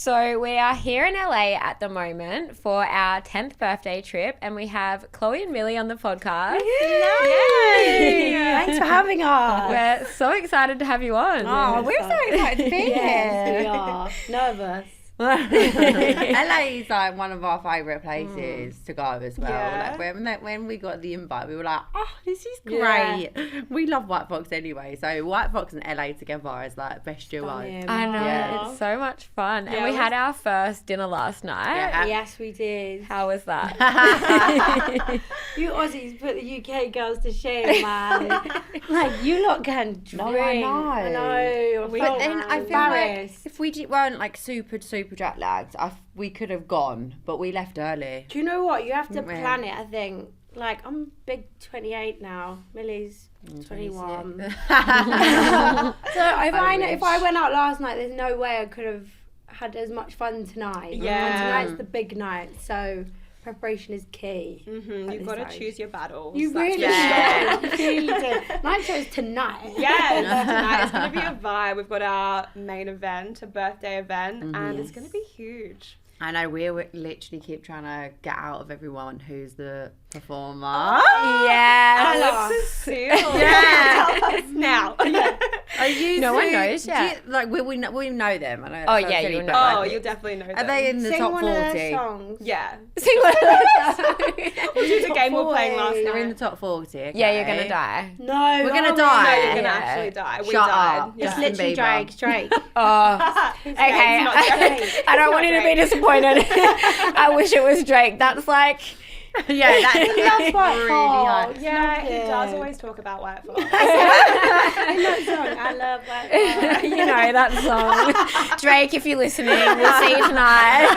So we are here in LA at the moment for our 10th birthday trip, and we have Chloe and Millie on the podcast. Yay! Thanks for having us. We're so excited to have you on. Oh, we're so excited to be here. Yes, we are. Nervous. LA is like one of our favourite places to go as well. Yeah. Like when we got the invite, we were like, oh, this is great. We love White Fox anyway, so White Fox and LA together is like best duo. I know, it's so much fun. Yeah, and we had our first dinner last night. Yeah. Yes, we did. How was that? You Aussies put the UK girls to shame, man. Like, you lot can drink. No, I know. I know. But then I feel like embarrassed. if we weren't like super jet lagged, we could have gone, but we left early. Do you know what? You have to Didn't we? plan it, I think. Like, I'm big 28 now. Millie's 21. So if I went out last night, there's no way I could have had as much fun tonight. Yeah. And tonight's the big night, so preparation is key. You've got to choose your battles. You that's really for sure. do. You really do. Night show's tonight. Yeah, tonight it's going to be a vibe. We've got our main event, a birthday event, and it's going to be huge. I know we literally keep trying to get out of everyone who's the performer. Yeah. Alex is sealed. Yeah. Tell us now. Are you? No one knows yet. We know them. I know. Oh, it sounds yeah, silly, you but, know. Oh, like, you'll definitely know Are them. they in the Sing top one 40? of their songs. Yeah. Sing one of those songs. We'll do the game we were playing last They're night. in the top 40. Okay. Yeah, you're going to die. No. We're gonna oh, die. No, you're going to Yeah. actually die. We Shut died. up. Yeah. It's literally Bieber. Drake. Oh, okay. not Drake. I don't want you to be disappointed. I wish it was Drake. That's like... Yeah, that's That's quite really hard. hard. Yeah, he Love does it. always talk about White Fox. In that song, I love that. You know that song. Drake, if you're listening, we'll see you tonight.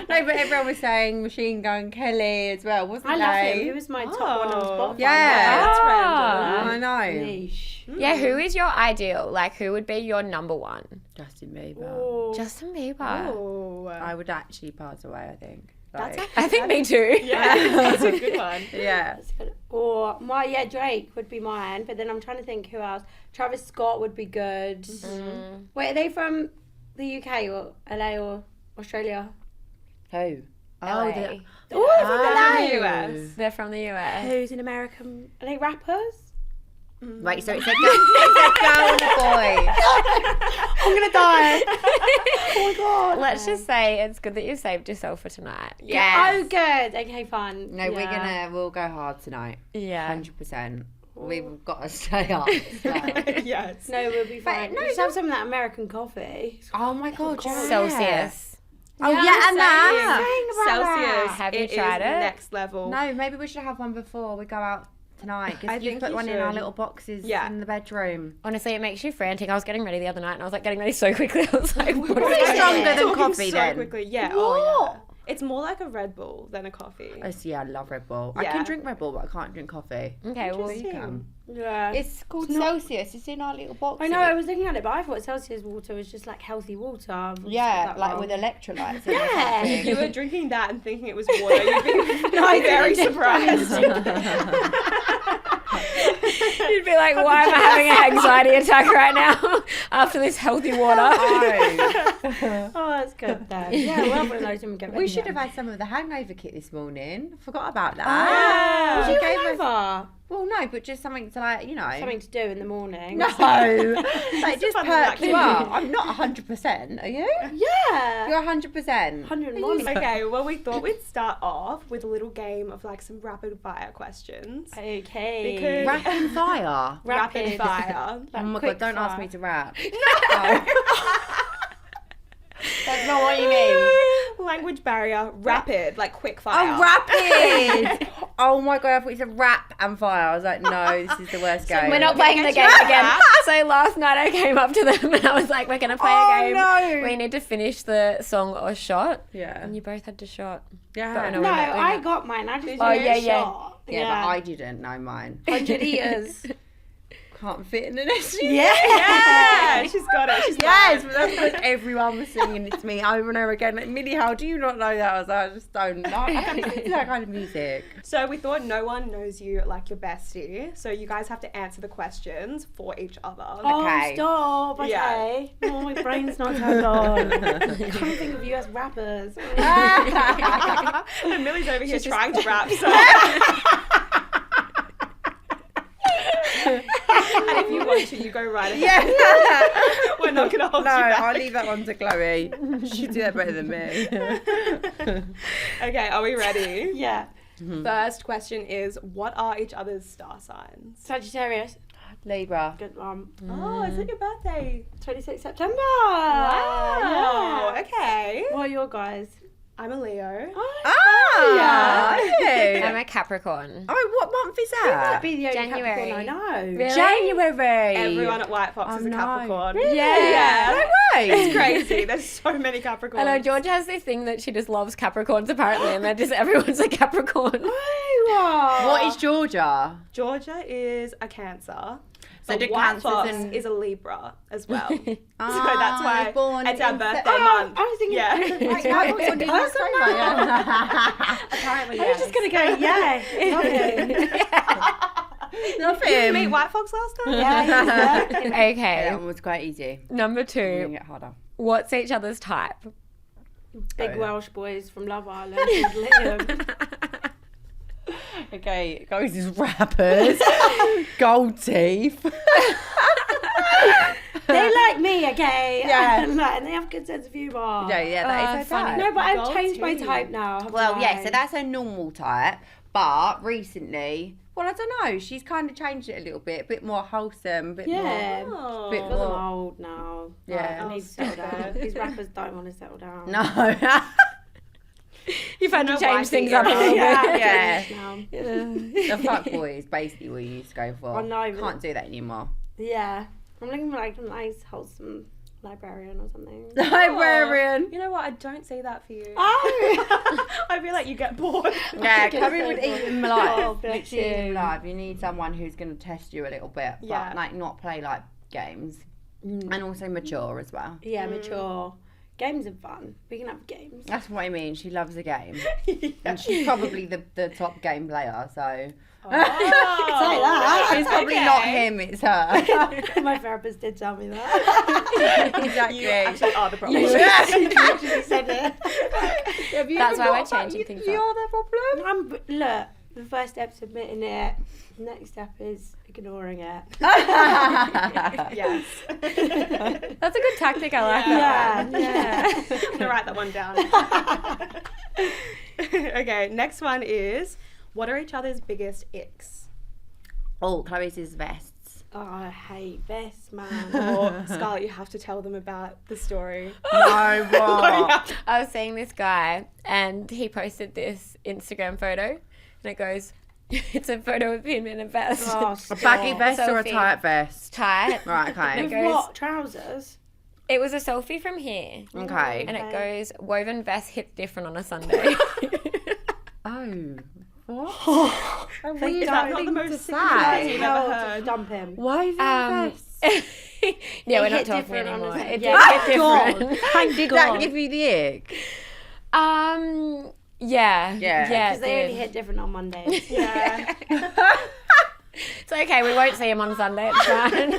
No, but everyone was saying Machine Gun Kelly as well, wasn't I they? love him. He was my top one on Spotify. Yeah. That's Ah. random. I know. Niche. Yeah, who is your ideal? Like, who would be your number one? Justin Bieber. Ooh. Justin Bieber. Oh. I would actually pass away, I think. That's Like, I think me too. Yeah, that's a good one. yeah. Or Drake would be mine, but then I'm trying to think who else. Travis Scott would be good. Wait, are they from the UK or LA or Australia? Who? LA. the- Oh, from LA. the US. They're from the US. Who's an American? Are they rappers? Wait, so it's a girl and a boy. I'm gonna die. Oh my god. Let's just say it's good that you saved yourself for tonight. Oh, good. Okay, fun. No, Yeah. we'll go hard tonight. Yeah. 100%. We've got to stay up. So. Yes. No, we'll be fine. no, Just have some of that American coffee. Oh my god, yeah. Celsius. Oh yeah, and that. Celsius. Have you It is tried it? Next level. No, maybe we should have one before we go out tonight. I Because you think put you one in our should. little boxes Yeah. in the bedroom. Honestly, it makes you frantic. I was getting ready the other night and I was like getting ready so quickly. I was like, what Probably is stronger than Talking coffee so then. quickly. Yeah. Oh yeah. It's more like a Red Bull than a coffee. Yeah, I love Red Bull. I Yeah. can drink Red Bull, but I can't drink coffee. Okay, well, You can. Yeah. It's called Celsius. It's in our little box. I know, I was looking at it, but I thought Celsius water was just like healthy water. I've Yeah, got that like wrong. with electrolytes. in or Yeah. something. If you were drinking that and thinking it was water, you'd be I very didn't. surprised. you'd be like, why am I having an anxiety attack right now after this healthy water? Oh. Oh, that's good then. Yeah, we'll have one of those and get We ready should then. have had some of the hangover kit this morning. Forgot about Yeah. that. Was you Gave us- hangover? Well, no, but just something to like, you know. Something to do in the morning. No. Like just fun perk you activity. up. I'm not 100%, are you? Yeah. You're 100%. 101. Okay, well, we thought we'd start off with a little game of like some rapid fire questions. Okay. Because- Rapid fire. Rapid fire. Oh my quick god, don't ask fire. me to rap. No. That's not what you mean. Language barrier. Rapid, like quick fire. Oh, rapid! Oh my god, I thought you said rap and fire. I was like, no, this is the worst game. We're not playing the game again. So last night I came up to them and I was like, we're going to play a game. no. We need to finish the song or shot. Yeah. And you both had to shot. Yeah. But I know No, we're not doing I that. got mine. I just Oh, did a yeah, yeah. shot. Yeah, but I didn't know mine. 100 eaters. can't fit in an SUV. Yeah, she's got it. She's Yes, got but that's what everyone was singing it to me over and over again. Like, Millie, how do you not know that? I was like, I just don't know. I don't listen to that kind of music. So we thought no one knows you like your bestie. So you guys have to answer the questions for each other. Oh, Okay. stop. Okay. Yeah. Oh, my brain's not turned on. I can't think of you as rappers. And Millie's over here trying to rap. So. And if you want to, you go right ahead. Yeah. We're not going to hold No, you back. I'll leave that one to Chloe. She'd do that better than me. Okay, are we ready? Yeah. First question is, what are each other's star signs? Sagittarius. Libra. Good one. Oh, is it your birthday? 26 September. Wow. Yeah. Okay. What are your guys? I'm a Leo. Ah, hey. I'm a Capricorn. Oh, what month is Who might that? be the only January. Capricorn I know. Really? January. Everyone at White Fox Oh, is a no. Capricorn. Really? Yeah. No way. It's crazy. There's so many Capricorns. I know George has this thing that she just loves Capricorns apparently, and then just everyone's a Capricorn. What is Georgia? Georgia is a Cancer. So But do White Cancers Fox and- is a Libra as well. So Ah, that's why you're born it's our in birthday Sep- month. I was thinking, Yeah. Apparently, I was just going to go, yeah. Love Did you him. meet White Fox last time? Yeah, Okay, That one was quite easy. number It's gonna 2. get harder. What's each other's type? Big Oh. Welsh boys from Love Island. Liam. Okay, it goes as rappers. Gold teeth. They like me, okay? Yeah. And they have good sense of humour. Yeah, that is her funny. type. No, but I've Gold changed my teeth. type now. haven't Well, yeah, I? so that's her normal type. But recently, well, I don't know, she's kind of changed it a little bit. A bit more wholesome, a bit Yeah. Oh. Bit Because I'm more- old now. Yeah. Like, I need to settle down. fair. These rappers don't want to settle down. more... No. You've had to No change wifey things up a era. little bit. Yeah. Now. The fuck boy is basically what you used to go for. I know, but- Can't do that anymore. Yeah. I'm looking for like a nice, wholesome librarian or something. Librarian. You know what? I don't say that for you. Oh! I feel like you get bored. Yeah, Get Chloe so would eat bored. him alive. Oh, bless Literally eat him you. alive. You need someone who's going to test you a little bit, but Yeah. like not play like games, and also mature as well. Yeah, mature. Games are fun. We can have games. That's what I mean. She loves a game, and she's probably the top game player. So Say that. it's probably not him. It's her. My therapist did tell me that. Exactly. You actually are the problem. She literally said it. Have you That's ever why we're thought about changing things You're up. the problem. Look, the first step's admitting it. The next step is ignoring it. Yes. That's a good tactic. I like that. Yeah. I'm gonna write that one down. Okay, next one is, what are each other's biggest icks? Oh, Chloe's is vests. Oh, I hate vests, man. Or Scarlett, you have to tell them about the story. No, what? I was seeing this guy, and he posted this Instagram photo, and it goes, it's a photo of him in a vest. Oh, A stop. baggy vest or a Sophie. tight vest? Tight. Right, okay. With It goes- what? Trousers? It was a selfie from here. Okay. And it goes, woven vest hits different on a Sunday. Oh, what? A weird Is that not the thing most to sickening say. thing you've Hell ever to heard? dump him. Woven vests. Yeah, we're It not hit talking different on anymore. a Sunday. It Yeah. did hit different. Thank Did God. that give you the ick? Yeah. Yeah. Because it they only did. hit different on Mondays. Yeah. It's okay, we won't see him on Sunday, it's fine.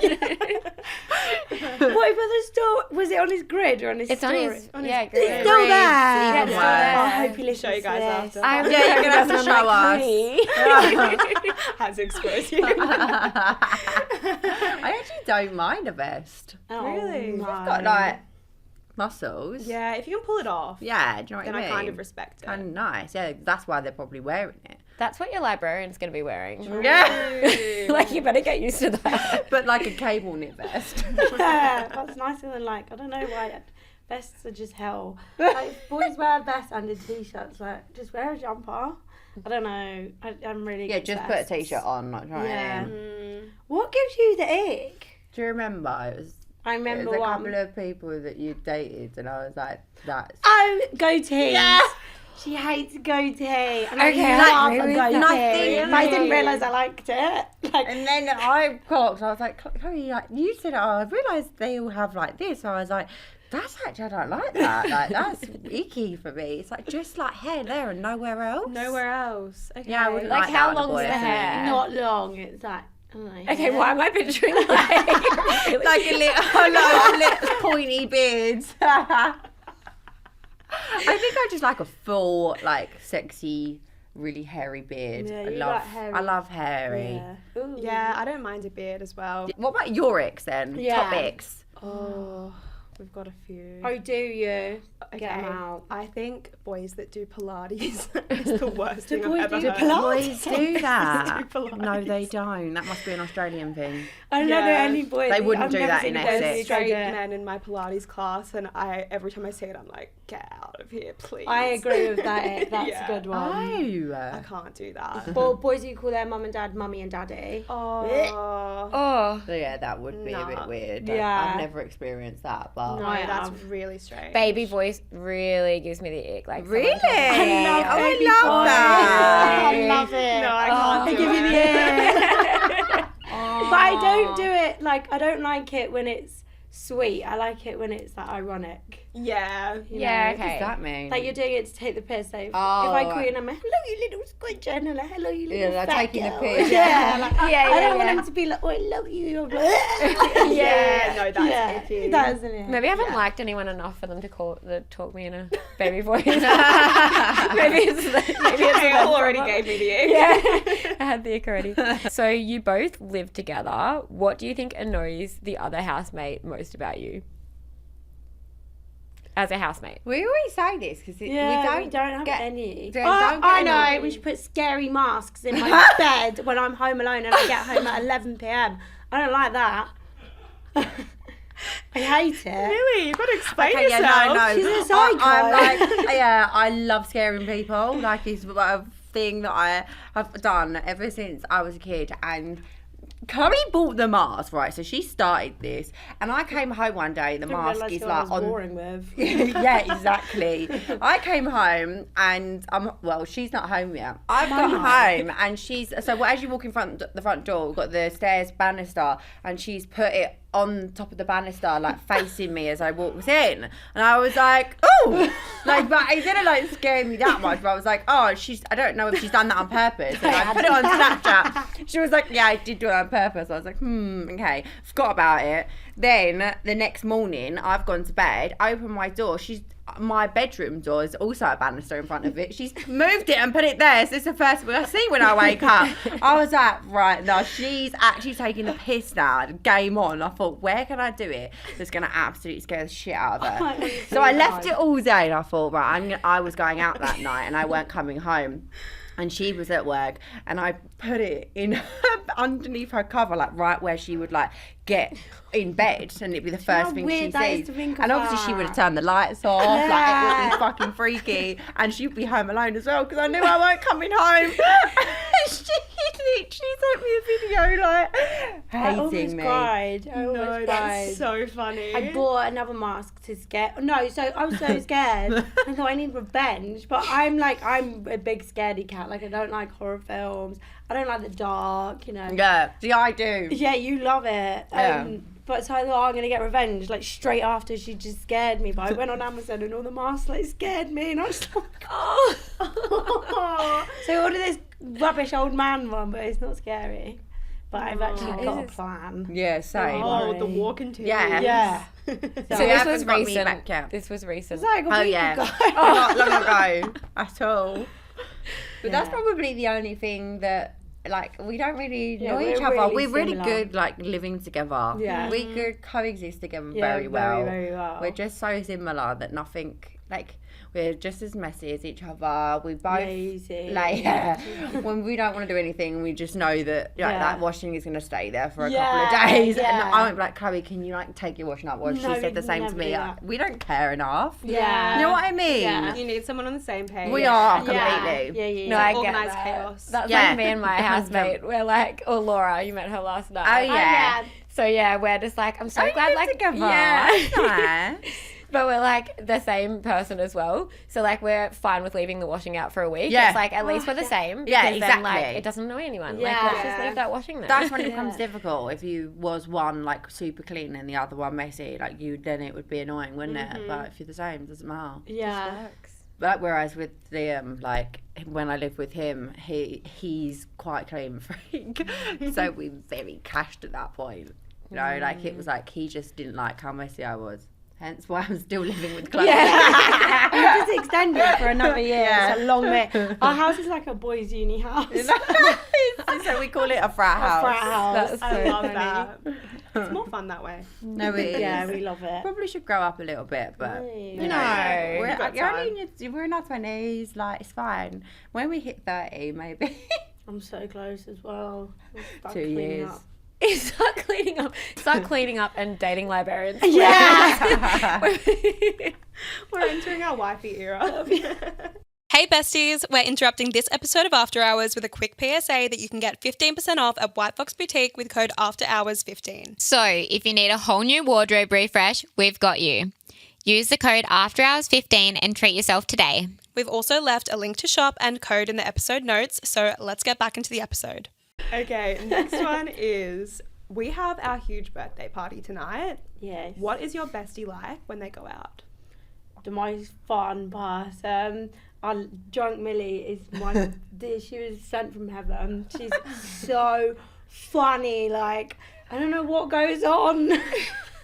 What about the store? Was it on his grid or on his It's on story? his, yeah, It's great. still there. Yeah, it's still there. Oh, I hope he listens Show you guys to this. after. I'm Yeah, you're gonna have to doesn't show like us. me. Has to expose you. I actually don't mind a vest. Oh, Really? no. It's got like muscles. Yeah, if you can pull it off, Yeah, do you know what then I I mean? kind of respect it. Kind of nice. Yeah, that's why they're probably wearing it. That's what your librarian's going to be wearing. Yeah. Like, you better get used to that. But like a cable knit vest. Yeah, that's nicer than like, I don't know why vests are just hell. Like, boys wear vests under t-shirts, like, just wear a jumper. I don't know. I'm really Yeah, against just put a vests. t-shirt on, like, try Yeah. and... What gives you the ick? Do you remember? It was I There's remember a one. couple of people that you dated, and I was like, that's. Oh, goatees. Yeah. She hates goatee. And Okay, I I agree love a with goatee. that. But I didn't realise I liked it. Like, And then I clocked. I was like, Chloe, like, you said, oh, I realised they all have like this. So I was like, that's actually, I don't like that. Like, that's icky for me. It's like just like hair there and nowhere else. Nowhere else. Okay. Yeah, I wouldn't Like, like how that on a long's boy, the I think. hair? not long. It's like, Okay, why am I picturing like really- Like a little pointy beard. I think I just like a full, like, sexy, really hairy beard. Yeah, I you love, like hairy. I love hairy. Yeah. Ooh. Yeah, I don't mind a beard as well. What about your icks then? Yeah. Top icks. Oh, we've got a few. Oh, do you? Okay. Get 'em out. I think boys that do Pilates is the worst thing I've boys ever do heard. Boys do that. Do Pilates. No, they don't. That must be an Australian thing. I don't know Yeah. any boys. They wouldn't I've do never that seen in a boy Essex. There's do straight it. men in my Pilates class, and every time I see it, I'm like, get out of here, please. I agree with that. That's Yeah. a good one. I Oh. can't do that. Well, boys who call their mum and dad mummy and daddy. Oh, Oh, So yeah, that would be a bit Nah. weird. Yeah. I've never experienced that, but... No. no, I that's have. really strange. baby voice really gives me the ick. Like someone Really? talking- I love Oh, I baby love boys. that. I love it. No, I can't They do give you it. the ick. But I don't do it, like, I don't like it when it's sweet. I like it when it's, like, ironic. Yeah. You Yeah, know? What does that mean? Like, you're doing it to take the piss. So if Oh, I call right. you and I'm like, hello, you little squidger, and I'm like, hello, you little like fat taking the girl. piss. Yeah, like, Yeah, I don't yeah, want yeah. them to be like, oh, I love you. I'm like, Yeah, no, that's icky. That isn't it. Maybe I haven't liked anyone enough for them to talk me in a baby voice. maybe it's Kale already gave me the ick. Yeah, I had the ick already. So you both live together. What do you think annoys the other housemate most about you? As a housemate. We always say this because Yeah, we don't have get any. don't Oh, get I know. any. We should put scary masks in my bed when I'm home alone and I get home at 11 p.m. I don't like that. I hate it. Really? You've got to explain Okay, yourself. yeah, no. She's a psycho. I'm like, yeah, I love scaring people. Like, it's a thing that I have done ever since I was a kid. And Chloe bought the mask, right? So she started this, and I came home one day. The Didn't mask realise is who I like was on. warring with. Yeah, exactly. I came home and she's not home yet. I've got home and she's so as you walk in the front door, we've got the stairs banister, and she's put it on top of the banister, like facing me as I walked in, and I was like, oh, like, but it didn't like scare me that much. But I was like, oh, I don't know if she's done that on purpose. And I put it on Snapchat. She was like, yeah, I did do it on purpose. I was like, okay, forgot about it. Then the next morning, I've gone to bed. I open my door. My bedroom door is also a banister in front of it. She's moved it and put it there. So it's the first thing I see when I wake up. I was like, right, no, she's actually taking the piss now. Game on. I thought, where can I do it that's going to absolutely scare the shit out of her? So I left it all day and I thought, right, I was going out that night and I weren't coming home. And she was at work, and I put it in underneath her cover, like right where she would like get in bed, and it'd be the first thing she weird that is sees. to think And of obviously she that? would have turned the lights off, like it would be fucking freaky, and she'd be home alone as well because I knew I weren't coming home. She literally sent me a video like I almost hating me. cried. I almost No, cried. that's so funny. I bought another mask to scare. No, so I was so scared. I thought I need revenge, but I'm a big scaredy cat. Like I don't like horror films. I don't like the dark. You know. Yeah, see, I do. Yeah, you love it. Yeah. But so I thought, I'm gonna get revenge. Like straight after she just scared me. But I went on Amazon and all the masks like scared me, and I was like, oh. So I ordered this rubbish old man one, but it's not scary. But I've actually got a plan. Yeah, same. Oh, Worry. the war continues. Yeah. Yeah. So you this haven't was got me recent. back yet. This was recent. It's like a Oh, week yeah. ago. Not long ago at all. But that's Yeah. probably the only thing that, like, we don't really Yeah, know we're each other. really We're really similar. good, like, living together. Yeah. We could coexist together Yeah, very well. Very well. We're just so similar that nothing, like, we're just as messy as each other. We both, lazy. like, when we don't want to do anything, we just know that, like, Yeah. that washing is going to stay there for a Yeah, couple of days. yeah. And I won't be like, Chloe, can you, like, take your washing up? Well, No, she said the we'd same to never me. do Like, that. we don't care enough. Yeah. You know what I mean? Yeah. You need someone on the same page. We are Yeah. completely. Yeah. No, I get Organised that. chaos. That's Yeah. like me and my housemate. We're like, or Laura, you met her last night. Oh, yeah. So yeah, we're just like, I'm so Oh, you glad, live like, together. yeah. That's nice. but we're like the same person as well. So like we're fine with leaving the washing out for a week. Yeah. It's like at least we're the same. Because Yeah, then exactly. like it doesn't annoy anyone. Yeah. Like let's just leave that washing there. That's when it becomes difficult. If you was one like super clean and the other one messy, like then it would be annoying, wouldn't it? But if you're the same, it doesn't matter. Yeah. But whereas with Liam, like when I live with him, he's quite clean freak, so we very cashed at that point. You know, like it was like he just didn't like how messy I was. Hence why I'm still living with Chloe. Yeah. We just extended for another year. Yeah. It's a long bit. Our house is like a boys' uni house. So we call it a frat house. A frat house. That's I so love funny. that. It's more fun that way. No, it is. Yeah, we love it. Probably should grow up a little bit, but Really? you know, No. we're, You've got you're only we're in our 20s. Like it's fine. When we hit 30, maybe. I'm so close as well. We'll start 2 cleaning years. up. Start cleaning up and dating librarians. Yeah. We're entering our wifey era. Hey besties, we're interrupting this episode of After Hours with a quick PSA that you can get 15% off at White Fox Boutique with code AFTERHOURS15. So, if you need a whole new wardrobe refresh, we've got you. Use the code AFTERHOURS15 and treat yourself today. We've also left a link to shop and code in the episode notes, so let's get back into the episode. Okay, next one is we have our huge birthday party tonight. Yes. What is your bestie like when they go out? The most fun person. Our drunk Millie is one. She was sent from heaven. She's so funny. Like, I don't know what goes on.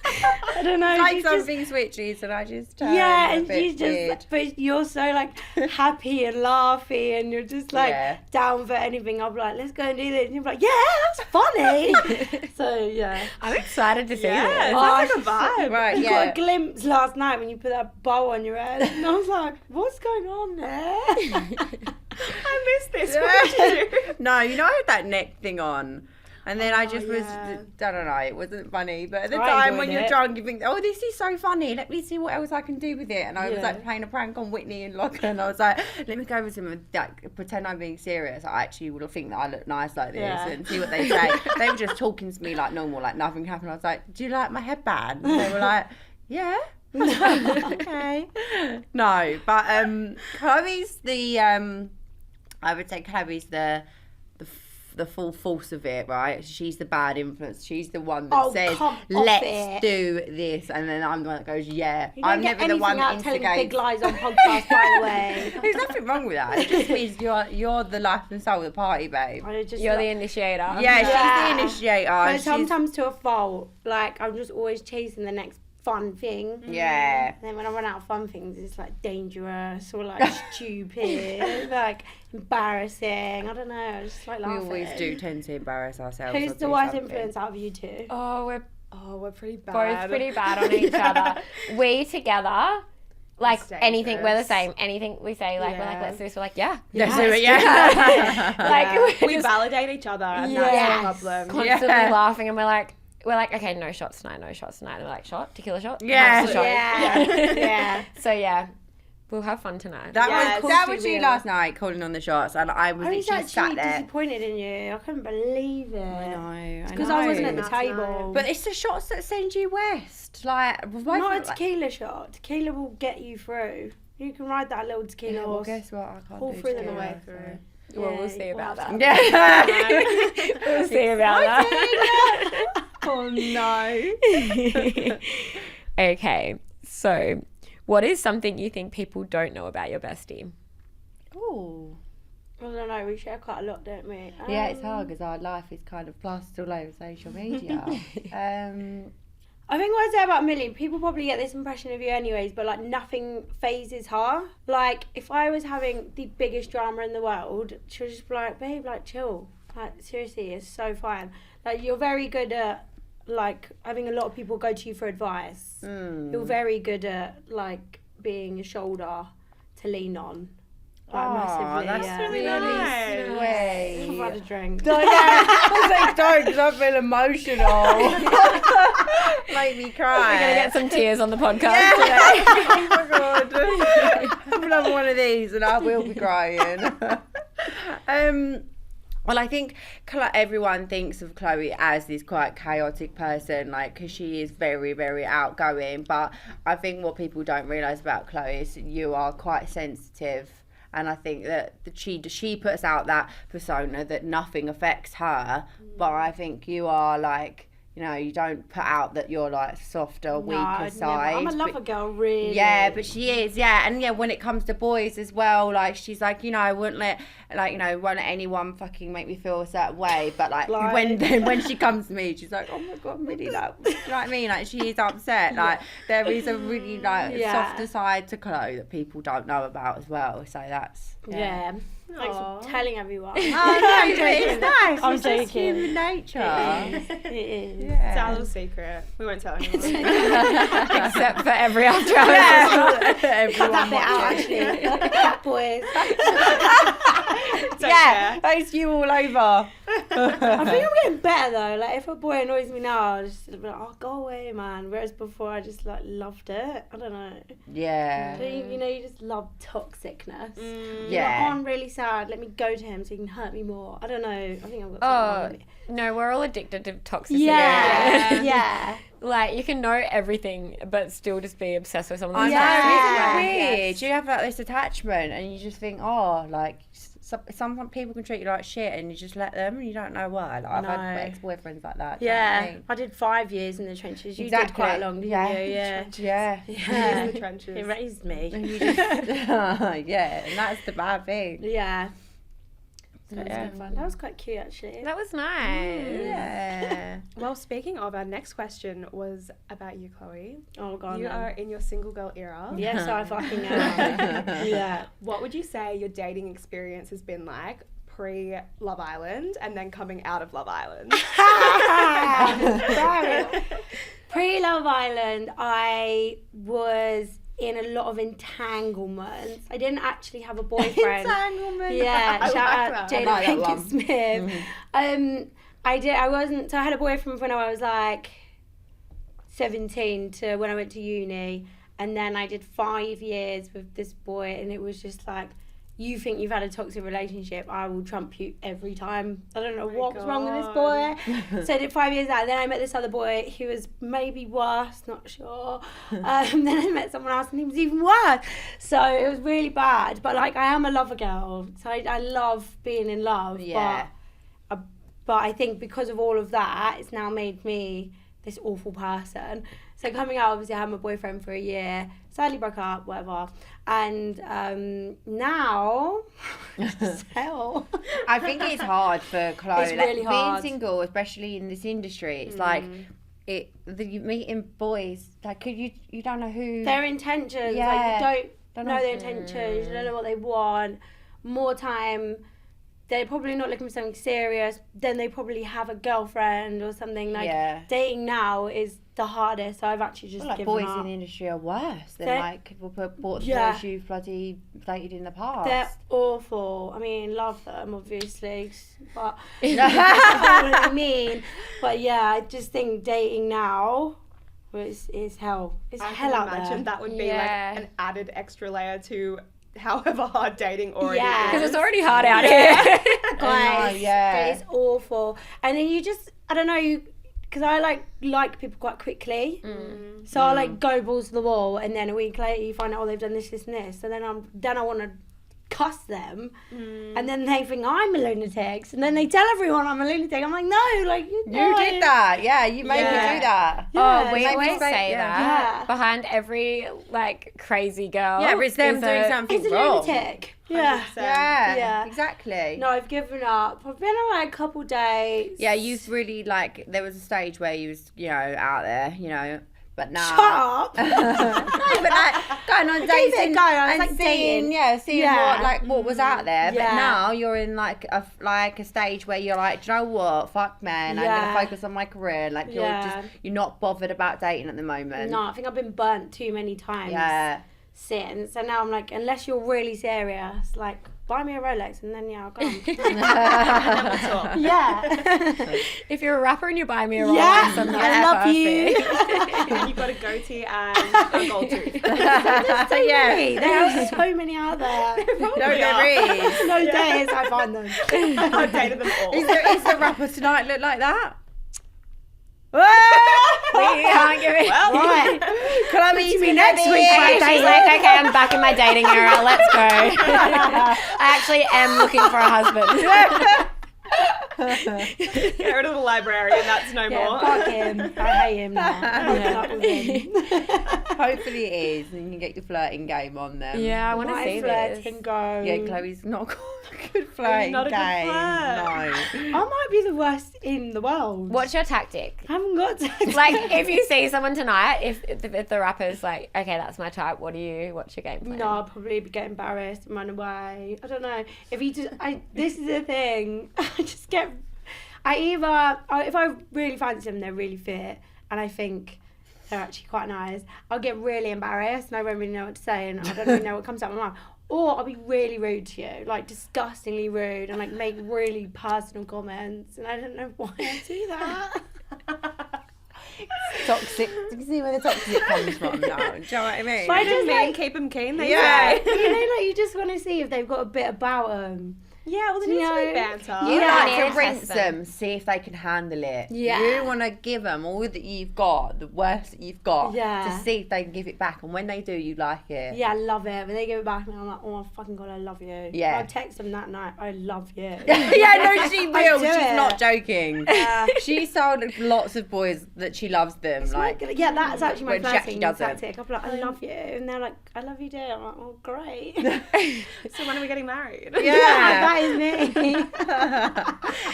I don't know. It's like she's just- something switches, and I just turn yeah, a and bit she's just, weird. but you're so like happy and laughy, and you're just like Yeah. down for anything. I'll be like, let's go and do this, and you're like, yeah, that's funny. So yeah, I'm excited to see Yeah, this. it sounds like a vibe. Right, you yeah. got a glimpse last night when you put that bow on your head, and I was like, what's going on there? I missed this. What did you do? No, you know I had that neck thing on. And then I just was, yeah. I don't know, it wasn't funny. But at the I time when enjoyed you're it. drunk, you think, oh, this is so funny. Let me see what else I can do with it. And I was Yeah. like playing a prank on Whitney and Locker. And I was like, let me go over to them and like, pretend I'm being serious. I actually will think that I look nice like this Yeah. and see what they say. They were just talking to me like normal, like nothing happened. I was like, do you like my headband? And they were like, yeah. Okay. No, but Chloe's the, I would say Chloe's the full force of it, right? She's the bad influence. She's the one that says, come off let's it. do this. And then I'm the one that goes, yeah. You don't I'm get never the anything one that out telling big instigates. lies on podcasts, by the way. There's nothing wrong with that. It just means you're the life and soul of the party, babe. I just You're like, the initiator. Yeah, she's Yeah. the initiator. but She's- sometimes to a fault. Like, I'm just always chasing the next fun thing. yeah. And then when I run out of fun things, it's like dangerous or like stupid, like embarrassing. I don't know. I just like We laughing. always do tend to embarrass ourselves. Who's or the do worst something. influence out of you two? Oh, we're Oh, we're pretty both bad. pretty bad on each other. We together, like It's anything, we're the dangerous. same. Anything we say, like we're like, Yeah. let's do this. We're like, yeah. Let's do it, yeah. Like We we're just validate each other, and Yes. that's the problem. constantly Yeah. laughing, and we're like, okay, no shots tonight, no shots tonight. And we're like, shot, tequila shot, Yeah. Monster shot. Yeah. Yeah. So yeah, we'll have fun tonight. That Yeah, was of course you we will. last night, calling on the shots, and I was I was literally sat actually there. disappointed in you. I couldn't believe it. I Because I wasn't at the That's table. But it's the shots that send you west. Like, why not a like, tequila shot. Tequila will get you through. You can ride that little tequila yeah, well, horse. guess what? I can't All do through the tequila, way so- through. Well, we'll Yeah, see about we'll that. have Yeah. We'll see about that. Oh no. Okay, so what is something you think people don't know about your bestie? Ooh. I don't know, we share quite a lot, don't we? Yeah, it's hard because our life is kind of plastered all over social media. I think what I say about Millie, people probably get this impression of you anyways, but like nothing phases her. Like if I was having the biggest drama in the world, she'll just be like, babe, like chill. Like seriously, it's so fine. Like you're very good at like having a lot of people go to you for advice. You're very good at like being a shoulder to lean on. Like massively. that's yeah. really nice. I've Way. had a drink. I say don't because I feel emotional. Make me cry. We're gonna get some tears on the podcast Yeah. today. Oh my god. Have another one of these and I will be crying. Well, I think everyone thinks of Chloe as this quite chaotic person, like, because she is very, very outgoing. But I think what people don't realise about Chloe is you are quite sensitive. And I think that she puts out that persona that nothing affects her. But I think you are, like, you know, you don't put out that you're, like, softer, weaker side. I'm a lover girl, really. Yeah, but she is, yeah. And, yeah, when it comes to boys as well, like, she's like, you know, I won't let anyone fucking make me feel a certain way. But, like, when she comes to me, she's like, oh, my God, Millie, like, you know what I mean? Like, she is upset. Like, there is a really, like, softer side to Chloe that people don't know about as well. So that's... Yeah. Thanks for telling everyone. Oh, no, it's nice. I'm it's just joking. human nature. It is. Yeah. It's our little secret. We won't tell anyone. Except for every after hours. Everyone That bit out, watching. actually. Cat boys. Yeah, that's you all over. I think I'm getting better though. Like if a boy annoys me now, I'll just be like, oh, go away, man. Whereas before, I just like loved it. I don't know. Yeah. So you know, you just love toxicness. You're Yeah. like, oh, I'm really sad. Let me go to him so he can hurt me more. I don't know. I think I've got something Oh, wrong with me. no, we're all addicted to toxicity. Yeah. Yeah. Like, you can know everything, but still just be obsessed with someone. I know, Yeah. isn't it weird? Yes. You have like this attachment and you just think, oh, like, some people can treat you like shit and you just let them and you don't know why. Like, I've had ex-boyfriends like that. do you know what I Yeah. mean? I did 5 years in the trenches. You Exactly. did quite long, didn't Yeah. you? Yeah. Yeah. Yeah. In the trenches. It raised me. And you just, yeah, and that's the bad thing. Yeah. So, That was yeah. good fun. That was quite cute, actually. That was nice. Yeah. Well, speaking of, our next question was about you, Chloe. Oh, God. You no. are in your single girl era. Yes, I fucking am. Yeah. What would you say your dating experience has been like pre-Love Island and then coming out of Love Island? Pre-Love Island, I was in a lot of entanglements. I didn't actually have a boyfriend. Entanglement. Yeah, I shout like out that. Jada I like that Pinkett one. Smith. I had a boyfriend when I was like 17 to when I went to uni, and then I did 5 years with this boy, and it was just like, you think you've had a toxic relationship, I will trump you every time. I don't know what was wrong with this boy. So I did 5 years out. Then I met this other boy who was maybe worse, not sure. Then I met someone else and he was even worse. So it was really bad. But like, I am a lover girl. So I love being in love. Yeah. But I think because of all of that, it's now made me this awful person. So coming out, obviously I had my boyfriend for a year, sadly broke up, whatever. And now, it's hell. I think it's hard for Chloe. It's like, really hard. Being single, especially in this industry, it's like you meeting boys, like you don't know who Their intentions, Yeah. like you don't know know. their intentions, you don't know what they want. More time, they're probably not looking for something serious, then they probably have a girlfriend or something. Like, Yeah. dating now is the hardest, so I've actually just like given boys up. in the industry are worse than They're- like boys Yeah. you've bloody dated in the past. They're awful. I mean, love them, obviously, but you know what I mean. But yeah, I just think dating now is hell. It's I hell can out imagine there. that would be Yeah. like an added extra layer to however hard dating already Yeah. is. Because it's already hard out here. Guys, yeah. it's awful. And then you just, I don't know, because I like people quite quickly. So I like go balls to the wall, and then a week later you find out, oh, they've done this, this, and this. So then I want to cuss them, and then they think I'm a lunatic, and then they tell everyone I'm a lunatic. I'm like, no, like you did that, yeah. You made me do that. Oh, we Yeah, always say yeah. that. Yeah. Behind every, like, crazy girl. Yeah, but it's them is doing a- something He's a wrong. lunatic. Yeah. 100%. Yeah, Yeah. exactly. No, I've given up. I've been on like a couple days. Yeah, you've really like. There was a stage where you was, out there, but now. Shut up. No, but like going on dates it and, go, I was, and like, seeing, dating. seeing Yeah. what was out there. But Yeah. now you're in like a stage where you're like, do you know what? Fuck, man, I'm Yeah. gonna focus on my career. Like you're Yeah. you're not bothered about dating at the moment. No, I think I've been burnt too many times. Yeah. since. And now I'm like, unless you're really serious, like, buy me a Rolex and then I'll come. Yeah. If you're a rapper and you buy me a Rolex, Yeah, I'm I love you. And you've got a goatee and a gold tooth. So yeah, There are so many out there. no, there is. No days I find them. I've dated them all. Is the rapper tonight look like that? We can't give it. Well, Right. Can I meet you next week? Okay, she's like, okay, I'm back in my dating era. Let's go. I actually am looking for a husband. get rid of the librarian, that's no Yeah, more. fuck him. I hate him now. I'm hooking up with him. Hopefully it is, and you can get your flirting game on them. Yeah, I want to My see flirting this. go. Yeah, Chloe's not got a good flirting Not a good game. flirt. No. I might be the worst in the world. What's your tactic? I haven't got to. Like, if you see someone tonight, if the rapper's like, okay, that's my type, what's your game plan? No, I'll probably get embarrassed and run away. I don't know. If you just, this is the thing. If I really fancy them, they're really fit, and I think they're actually quite nice, I'll get really embarrassed and I won't really know what to say, and I don't really know what comes out of my mouth. Or I'll be really rude to you, like disgustingly rude, and like make really personal comments, and I don't know why I do that. Toxic. Do you see where the toxic comes from? No. Do you know what I mean? But I Keep just them mean, like, keep them keen, they Yeah. say. you know, like you just want to see if they've got a bit about them. Yeah, well, there You needs to be know, banter. You Yeah. like Yeah. to Test rinse them. them, see if they can handle it. Yeah. You want to give them all that you've got, the worst that you've got, Yeah. to see if they can give it back. And when they do, you like it. Yeah, I love it. When they give it back, and I'm like, oh my fucking god, I love you. Yeah. I text them that night, I love you. Yeah, no, she will. do She's it. not joking. Yeah. She told lots of boys that she loves them. Like, Yeah, that's actually my when she actually flirting does it. tactic. I'm like, I love you, and they're like, I love you too. I'm like, oh great. So when are we getting married? yeah. That is me.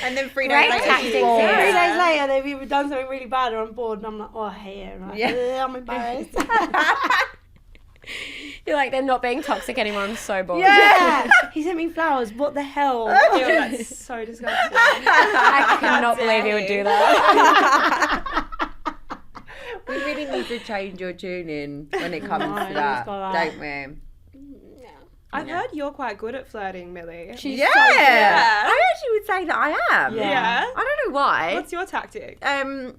And then 3 Great days later, tactic, she's bored. yeah. 3 days later, they've either done something really bad or I'm bored, and I'm like, oh, I hate it. Like, Yeah. I'm embarrassed. You're like, they're not being toxic anymore. I'm so bored. Yeah. He sent me flowers. What the hell? Ew, that's so disgusting. I cannot believe you would do that. We really need to change your tuning when it comes No, to that, it's got that. don't we? I've heard you're quite good at flirting, Millie. She's Yeah. so good. I actually would say that I am. Yeah. Yeah? I don't know why. What's your tactic? Eye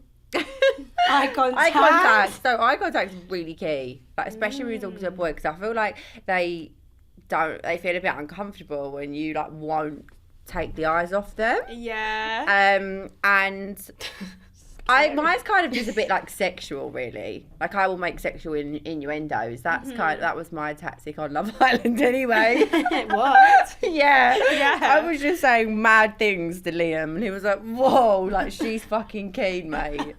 contact. Eye contact. So eye contact is really key, like especially when you're talking to a boy, because I feel like they feel a bit uncomfortable when you like won't take the eyes off them. Yeah. And mine's kind of just a bit like sexual, really. Like I will make sexual innuendos. That's that was my tactic on Love Island, anyway. What? Yeah. Yeah. I was just saying mad things to Liam, and he was like, "Whoa, like she's fucking keen, mate."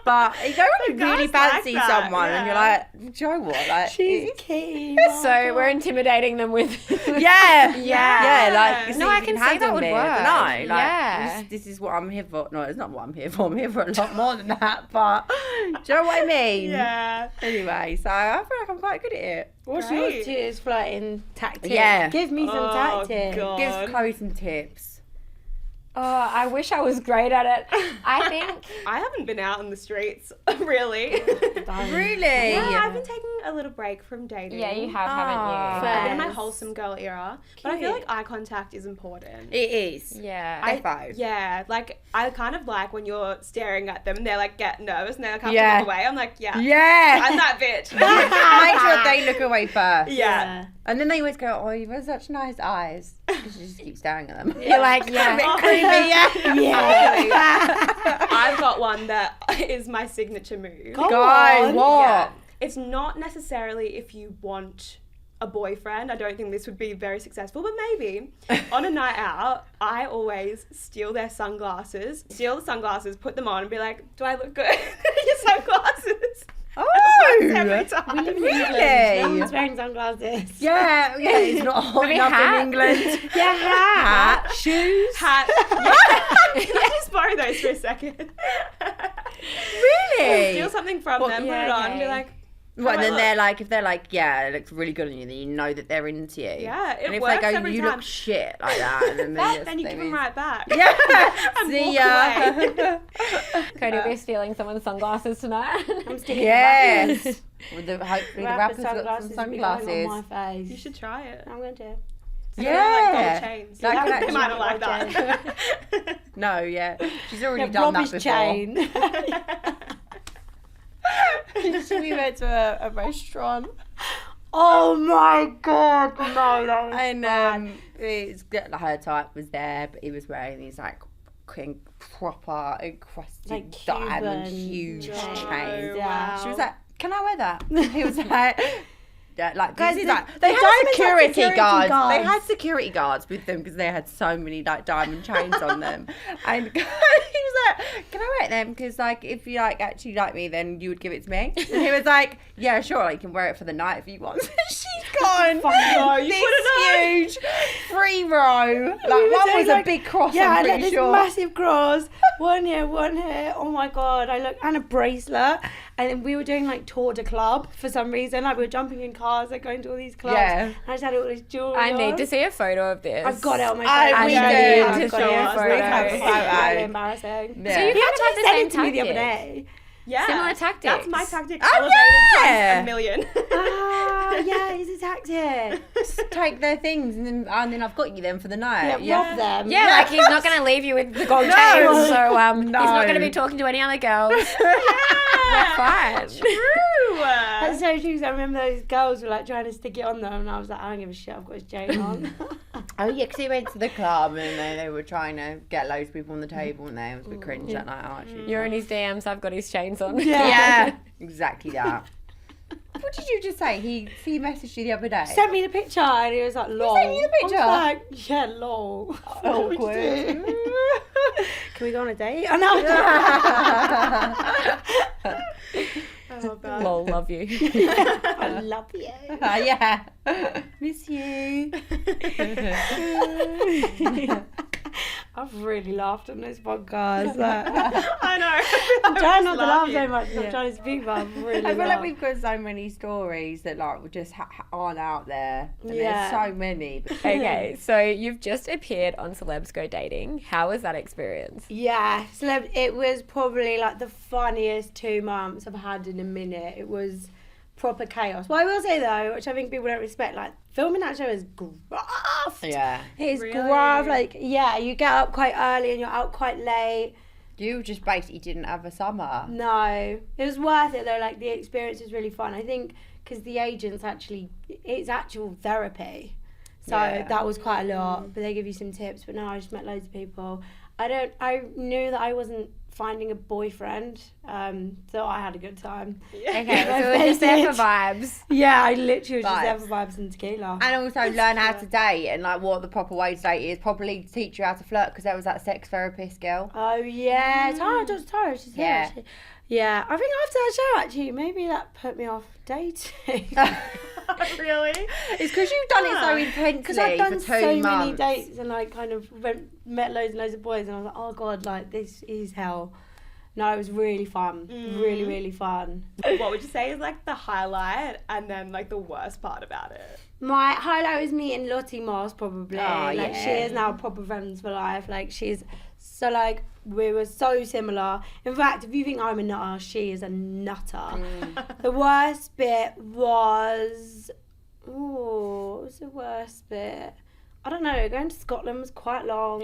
But you know when you really guys like fancy that, someone, and you're yeah. like, "Do you know what? Like, She's keen. So we're intimidating them with. yeah, Yeah. like No, I can see that would work. I don't know, like, Yeah. this is what I'm here for. No, it's not what I'm here for. I'm here for a lot more than that. But do you know what I mean? Yeah. Anyway, so I feel like I'm quite good at it. What's Great. yours to his flirting tactic? Yeah. Give me some Oh, tactics. God. Gives Chloe some tips. Oh, I wish I was great at it. I think. I haven't been out in the streets, really. Really? Yeah, I've been taking a little break from dating. Yeah, you have, haven't Aw. you? I've been in my Yes. wholesome girl era. But I feel Cute. like eye contact is important. It is. Yeah. Defo. Yeah, like I kind of like when you're staring at them and they're like get nervous and they're like have Yeah. to look away. I'm like, yeah, Yeah. I'm that bitch. Make sure they look away first. Yeah. And then they always go, "Oh, you've got such nice eyes." Because you just keep staring at them. You're like, yeah. I've got one that is my signature move. Go Guy, on. what? Yeah. It's not necessarily if you want a boyfriend. I don't think this would be very successful, but maybe on a night out, I always steal their sunglasses, put them on and be like, do I look good in your sunglasses? Oh, Every time. No really? one's wearing sunglasses. Yeah, it's not hot Maybe enough hat? in England. Yeah, Hat, shoes. Hat. Yeah. Can I just borrow those for a second? Really? Steal something from them, put yeah, it on, and be okay. like, Well, and I then look? they're like, if they're like, yeah, it looks really good on you, then you know that they're into you. Yeah, it And if works they go, every you time. look shit like that, and then Then you give them right back. Yeah. And See walk ya. away. Cody, we're stealing someone's sunglasses tonight. I'm sticking Yes. With the hopefully the Rapper rapper's got some sunglasses. on my face. You should try it. I'm going to. Like gold Yeah. chains. That could They actually might not be like that. No, yeah. She's already Yeah, done Robbie's that before. chain. We went to a restaurant. Oh my god, no, that was And bad. it's her type was there, but he was wearing these like proper encrusted Like diamond Cuban huge chains. chains. Yeah. She was like, "Can I wear that?" He was like. Yeah, like, Guys, this is the- like they the had diamonds security, had security guards. guards. They had security guards with them because they had so many like diamond chains on them. And he was like, "Can I wear them? Because like if you like actually like me, then you would give it to me." And he was like, "Yeah, sure. Like, you can wear it for the night if you want." She's gone. no, you this should've known. huge 3-row. Like We were one doing, was like- a big cross. Yeah, I I'm had pretty this sure. massive cross. One here. Oh my god, I looked, and a bracelet. And then we were doing like tour de club for some reason. Like we were jumping in cars, like going to all these clubs. Yeah. And I just had all this jewelry. I on. need to see a photo of this. I've got it on my phone. I we I'll show need you. to I've got show it. a It's photo. really embarrassing. Yeah. So you He kind of actually had the sent same it to me the other tactics. day. Yeah. Similar tactics. That's my tactic. Oh, Elevated yeah. times a million. Ah, yeah, it's a tactic. Just take their things and then I've got you them for the night. Yeah, rob them. Yeah, like he's not going to leave you with the gold No. chains, so he's not No. going to be talking to any other girls. Yeah. Fine. True. That's so true. 'Cause I remember those girls were like trying to stick it on them, and I was like, I don't give a shit. I've got his chain on. Oh yeah, because he went to the club and they were trying to get loads of people on the table and it was a bit cringe that night out actually. You're in his DMs, I've got his chains on. Yeah, exactly that. What did you just say? He messaged you the other day. Sent me the picture, and he was like, "Lol." sent you the I was picture? like, yeah, lol. Awkward. Can we go on a date? I love that. Lol, love you. I love you. Yeah. Miss you. I've really laughed on this podcast. Like, I know. I'm trying not to laugh laughing. so much. I'm trying to speak, but I've really I feel like laughed. we've got so many stories that like just aren't out there. And Yeah. there's so many. But Okay, so you've just appeared on Celebs Go Dating. How was that experience? Yeah, it was probably like the funniest 2 months I've had in a minute. It was proper chaos. What I will say though, which I think people don't respect, like filming that show is graft. yeah. It's Really? graft. Like, yeah, you get up quite early and you're out quite late. You just basically didn't have a summer. No, it was worth it though. Like the experience was really fun. I think because the agents it's actual therapy, so Yeah. that was quite a lot. But they give you some tips. But no, I just met loads of people. I knew that I wasn't finding a boyfriend, so I had a good time. Okay, so we're just there for vibes. Yeah, I literally was just there Vibes. for vibes and tequila. And also learn how to date and like what the proper way to date is. Probably teach you how to flirt because there was that sex therapist girl. Oh yeah, Tara, she's here. Yeah. Actually. Yeah, I think after that show, actually, maybe that put me off dating. Really? It's because you've done it so intensely Because I've done for 2 so months. many dates and I kind of met loads and loads of boys and I was like, oh god, like this is hell. No, it was really fun. Really, really fun. What would you say is like the highlight and then like the worst part about it? My highlight was meeting Lottie Moss probably. Oh, like yeah. she is now proper friends for life. Like she's so like we were so similar. In fact, if you think I'm a nutter, she is a nutter. The worst bit was what was the worst bit? I don't know, going to Scotland was quite long.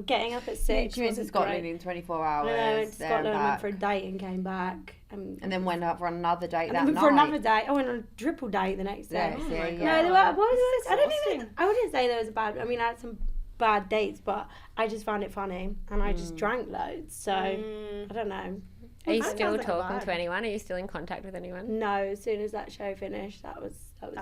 Getting up at 6. You went to wasn't Scotland great. in 24 hours. I went to there Scotland, and went for a back. date and came back. And then went out for another date And that then went night. for another date. I went on a triple date the next day. Yes, Oh my yeah, God. No, there were, what was I don't Exhausting. even. I wouldn't say there was a bad. I mean, I had some bad dates, but I just found it funny, and I just drank loads. So I don't know. Are you That still sounds like a talking vibe. to anyone? Are you still in contact with anyone? No, as soon as that show finished, that was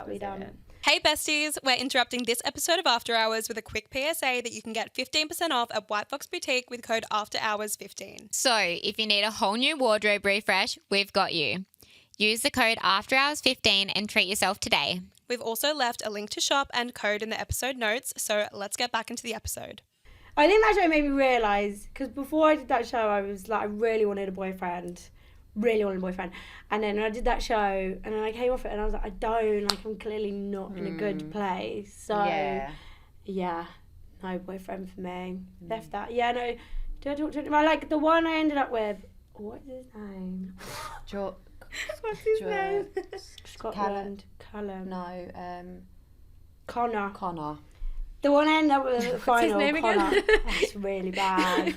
me done. it. Hey besties, we're interrupting this episode of After Hours with a quick PSA that you can get 15% off at White Fox Boutique with code AFTERHOURS15. So, if you need a whole new wardrobe refresh, we've got you. Use the code AFTERHOURS15 and treat yourself today. We've also left a link to shop and code in the episode notes, so let's get back into the episode. I think that show made me realise, because before I did that show, I was like, I really wanted a boyfriend. really wanted a boyfriend. And then I did that show, and then I came off it, and I was like, I'm clearly not in a good place. So, yeah, no boyfriend for me. Left that. Yeah, no. Do I talk to him? Like, the one I ended up with, what's his name? What's his name? Scotland. Callum. No, Connor. The one I ended up with at the final, his name Connor. again? That's really bad.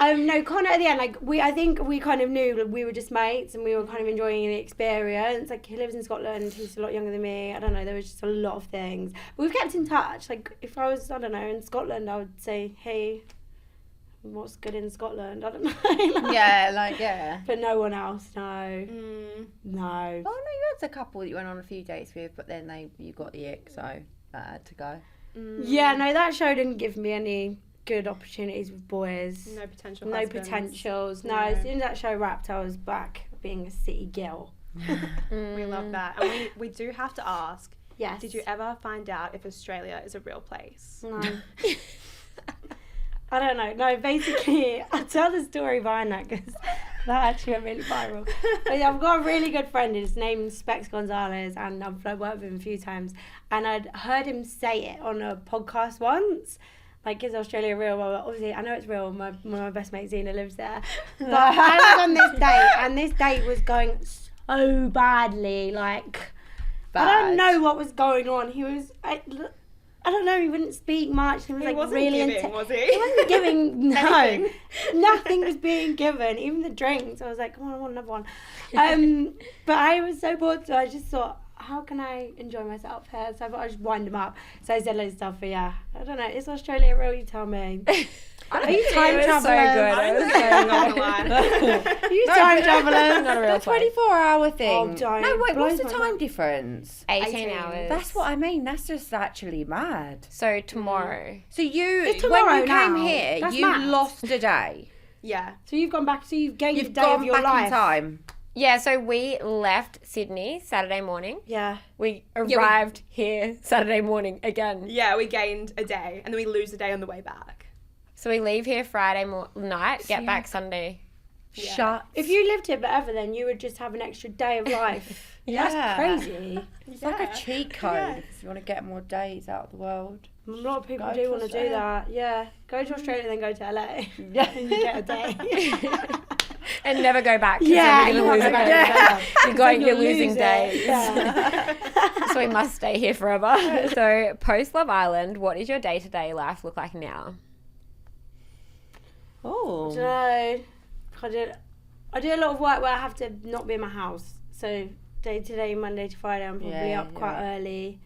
No, Connor at the end, like, I think we kind of knew we were just mates and we were kind of enjoying the experience. Like, he lives in Scotland, he's a lot younger than me. I don't know, there was just a lot of things. But we've kept in touch. Like, if I was, I don't know, in Scotland, I would say, hey, what's good in Scotland? I don't know. yeah. But no one else, no. No. Oh, no, you had a couple that you went on a few dates with, but then you got the ick, so that had to go. Yeah, no, that show didn't give me any good opportunities with boys. No potential No husbands. potentials. No, as soon as that show wrapped, I was back being a city girl. We love that. And we do have to ask, Yes. did you ever find out if Australia is a real place? No. I don't know. No, basically, I'll tell the story behind that because that actually went really viral. But yeah, I've got a really good friend. His name's Specs Gonzalez, and I've worked with him a few times. And I'd heard him say it on a podcast once. Like, is Australia real? Well, obviously, I know it's real. One of my best mates, Zena, lives there. But I was on this date, and this date was going so badly. Like, I don't know what was going on. He was... I don't know, he wouldn't speak much. He was He wasn't really giving, was he? He wasn't giving, no. Anything. Nothing was being given, even the drinks. I was like, come on, I want another one. But I was so bored, so I just thought, how can I enjoy myself here? So I thought I'd just wind him up. So I said loads of stuff, but yeah, I don't know, is Australia real? You tell me. Are you time travelling? So good. I'm It was not gonna lie. Are you time travelling? not a real The 24-hour thing. Oh, don't. No, wait, what's Blows the my time mind. difference? 18 hours. That's what I mean. That's just actually mad. So tomorrow. So you, It's when tomorrow you came now. here, That's you mad. lost a day. Yeah. So you've gone back, so you've gained a You've day of gone your back life. in time. Yeah, so we left Sydney Saturday morning. Yeah. We arrived here Saturday morning again. Yeah, we gained a day and then we lose a day on the way back. So we leave here Friday night, get back Sunday. Yeah. Shut. If you lived here forever, then you would just have an extra day of life. Yeah. That's crazy. It's like a cheat code if you want to get more days out of the world. A lot of people Go do to want to do Australia. that. Yeah. Go to Australia, then go to LA. Yeah. And you get a day. And never go back. 'cause Yeah, then you you're can't gonna go lose back. again. You're losing lose it. days. Yeah. So we must stay here forever. So post Love Island, what does your day-to-day life look like now? Oh. I do a lot of work where I have to not be in my house. So day to day, Monday to Friday, I'm probably up quite early,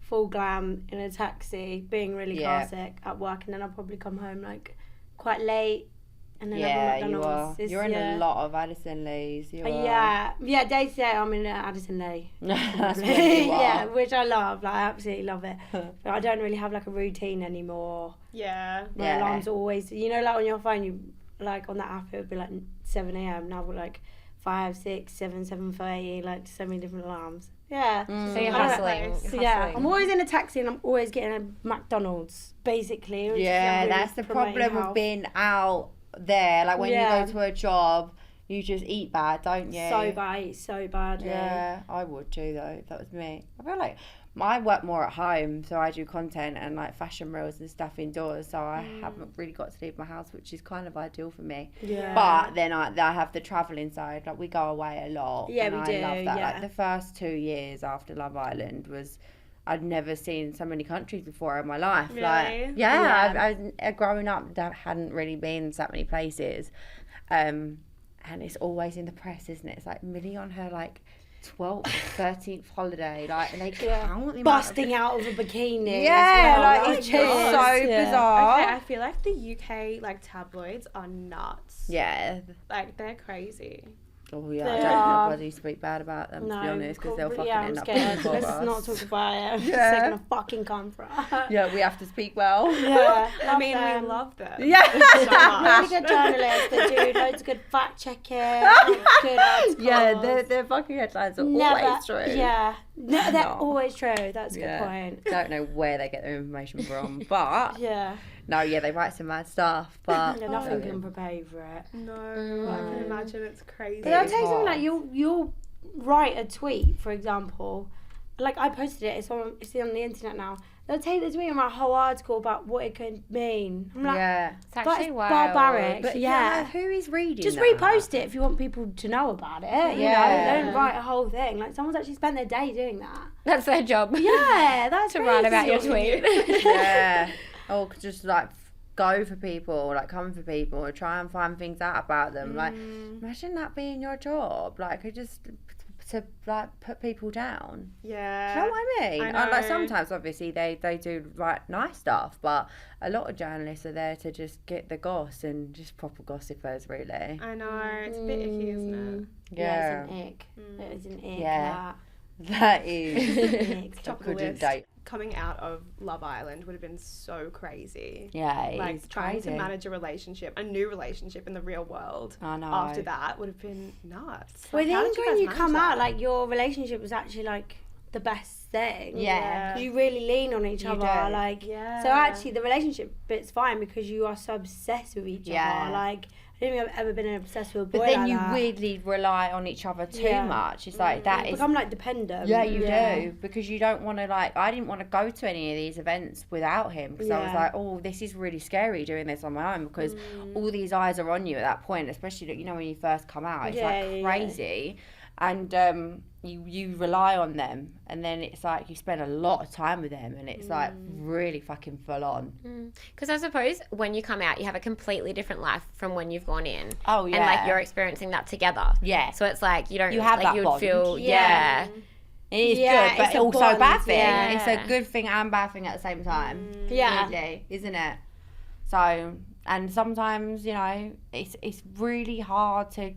full glam in a taxi, being really classic at work, and then I'll probably come home like quite late. And then Yeah, have a you are. McDonald's. It's- You're in a lot of Addison Lees. You are. Yeah, day to day, I'm in Addison Lee. That's where you are. Yeah, which I love. Like, I absolutely love it. But I don't really have like a routine anymore. Yeah. My alarm's always, like on your phone, you like on that app, it would be like 7 a.m. Now we're like 5, 6, 7, 7:30, like so many different alarms. Yeah. So you're I don't know. hustling. So You're yeah, hustling. I'm always in a taxi and I'm always getting a McDonald's, basically. which is, Yeah, really that's the promoting problem with health. being out there. Like when Yeah. you go to a job, you just eat bad, don't you? So bad, I eat so badly. Yeah, I would too though, if that was me. I feel like I work more at home, so I do content and like fashion reels and stuff indoors, so I haven't really got to leave my house, which is kind of ideal for me. Yeah. But then I have the travelling side, like we go away a lot. Yeah, and we I do, love that. yeah. Like the first 2 years after Love Island I'd never seen so many countries before in my life. Really? Like, yeah. I growing up, I hadn't really been to that many places. And it's always in the press, isn't it? It's like Millie on her like 12th, 13th holiday, like, and they count the amount Busting out of a bikini. Yeah, as well. like That it's was so nuts. Yeah. bizarre. Okay, I feel like the UK like tabloids are nuts. Yeah. Like they're crazy. Oh yeah, They I don't are. think anybody speak bad about them, to be No, honest, because they'll fucking I'm end up scared. being Let's us. not talk about it. Yeah. They're gonna fucking come for us. Yeah, we have to speak well. Yeah, I mean, them. we love them. Yeah. So much. Really good journalists. They do loads of good fact checking. Good articles. Yeah, their fucking headlines are always true. Yeah, no, they're No. always true. That's a good point. Don't know where they get their information from, but Yeah. No, yeah, they write some mad stuff, but Nothing can prepare you for it. No, I can imagine it's crazy. But I'll tell you something, like you'll write a tweet, for example. Like I posted it, it's on the internet now. They'll take the tweet and write a whole article about what it could mean. I'm like, It's actually that's wild. barbaric. But yeah. who is reading Just that? repost it if you want people to know about it. You know, don't write a whole thing. Like someone's actually spent their day doing that. That's their job. Yeah, that's to write about your crazy. tweet. Yeah. Or just like go for people, like come for people, or try and find things out about them. Like, imagine that being your job. Like, to like put people down. Yeah. Do you know what I mean? I know. Like sometimes obviously they do write nice stuff, but a lot of journalists are there to just get the goss and just proper gossipers really. I know, it's a bit icky, isn't it? Yeah, it's an ick. It is an ick. Yeah. That is Top of the list. Coming out of Love Island would have been so crazy. Yeah, it like is trying crazy. to manage a new relationship in the real world. I know. After that would have been nuts. Well, Like, how then did when guys you manage come that? out, like your relationship was actually like the best thing. Yeah. You really lean on each other. do. Like, Yeah. so actually the relationship bit's fine because you are so obsessed with each Yeah. other. Like, I don't think I've ever been obsessed with a boy But then like you that. weirdly rely on each other too Yeah. much. It's like that You is. become like dependent. Yeah, you do, because you don't want to, like, I didn't want to go to any of these events without him, because I was Yeah. like, oh, this is really scary doing this on my own, because all these eyes are on you at that point, especially, you know, when you first come out, it's like crazy, and you rely on them, and then it's like you spend a lot of time with them, and it's like really fucking full on. Because I suppose when you come out, you have a completely different life from when you've gone in. Oh, yeah. And like you're experiencing that together. Yeah. So it's like you don't. You have like that you would bond. feel. Yeah. It is Yeah, good, but it's a also a bond, bad thing. yeah. It's a good thing and bad thing at the same time. Yeah. Weirdly, isn't it? So, and sometimes, you know, it's really hard to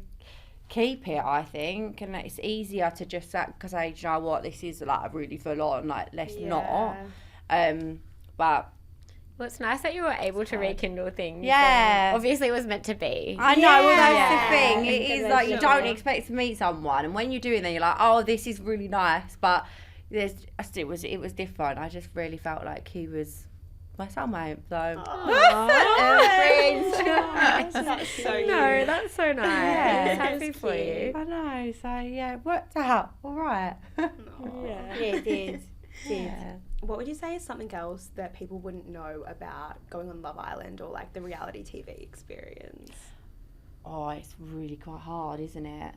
keep it, I think, and it's easier to just say, do you know what, this is like really full on, like let's not. But Well, it's nice that you were able to rekindle things. Yeah. and obviously, it was meant to be. I know, well, that's Yeah. the thing. It is like you don't Definitely. expect to meet someone, and when you do, then you're like, oh, this is really nice. But it was different. I just really felt like he was my soulmate. So That's so No, cute. that's so nice. Yeah. I'm happy for you. I know. So yeah, it worked out. All right. Yeah, it did. Yeah. What would you say is something else that people wouldn't know about going on Love Island or like the reality TV experience? Oh, it's really quite hard, isn't it?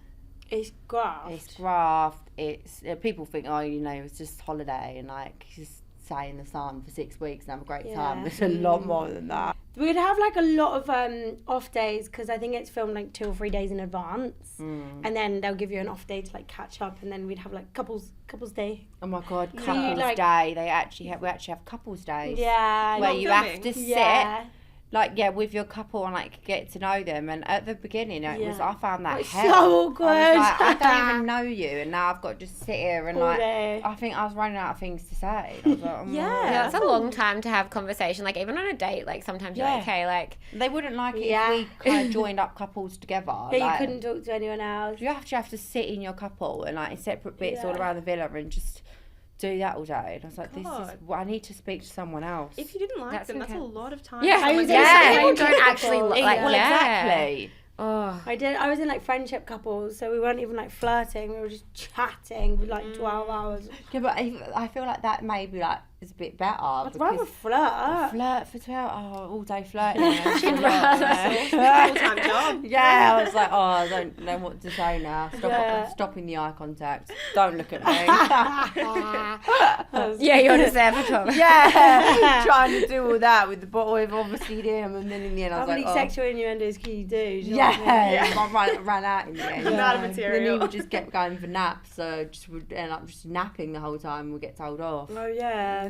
It's graft. It's graft. It's people think, oh, you know, it's just holiday and like just stay in the sun for 6 weeks and have a great time. Yeah. It's a lot more than that. We'd have like a lot of off days because I think it's filmed like 2 or 3 days in advance, and then they'll give you an off day to like catch up, and then we'd have like couples day. Oh my god, you, couples like- day. We actually have couples days. Yeah, Where Not you filming? have to sit. yeah. Like, yeah, with your couple and, like, get to know them. And at the beginning, I found that It's hell. so awkward. I was like, I don't even know you. And now I've got to just sit here and, All like, day. I think I was running out of things to say. I was like, Yeah, it's a long time to have conversation. Like even on a date, like sometimes you're Yeah. like, okay, like They wouldn't like it Yeah. if we kind of joined up couples together. Yeah, like, you couldn't talk to anyone else. You have to sit in your couple and, like, in separate bits all Yeah. around the villa and just do that all day. And I was like, God. I need to speak to someone else. If you didn't like That's them, that's a intense. lot of time. yeah, for someone to yeah, say, you People don't keep actually people. look like well, yeah. exactly. Oh, I was in like friendship couples, so we weren't even like flirting. We were just chatting for like 12 hours. Yeah, but I feel like that maybe like is a bit better. I'd rather flirt. Flirt for 12 all day flirting. She'd rather. full-time job. Yeah, I was like, oh, I don't know what to say now. Yeah. Stopping the eye contact. Don't look at me. yeah, you're just there for 12. Yeah, trying to do all that with the bottle with obviously him, and then in the end I How was many like, oh. sexual innuendos can you do? Do you know what I mean? Yeah, I ran out in the end. Ran out of Then he material. would just kept going for naps, so just would end up just napping the whole time. We'd get told off. Oh yeah.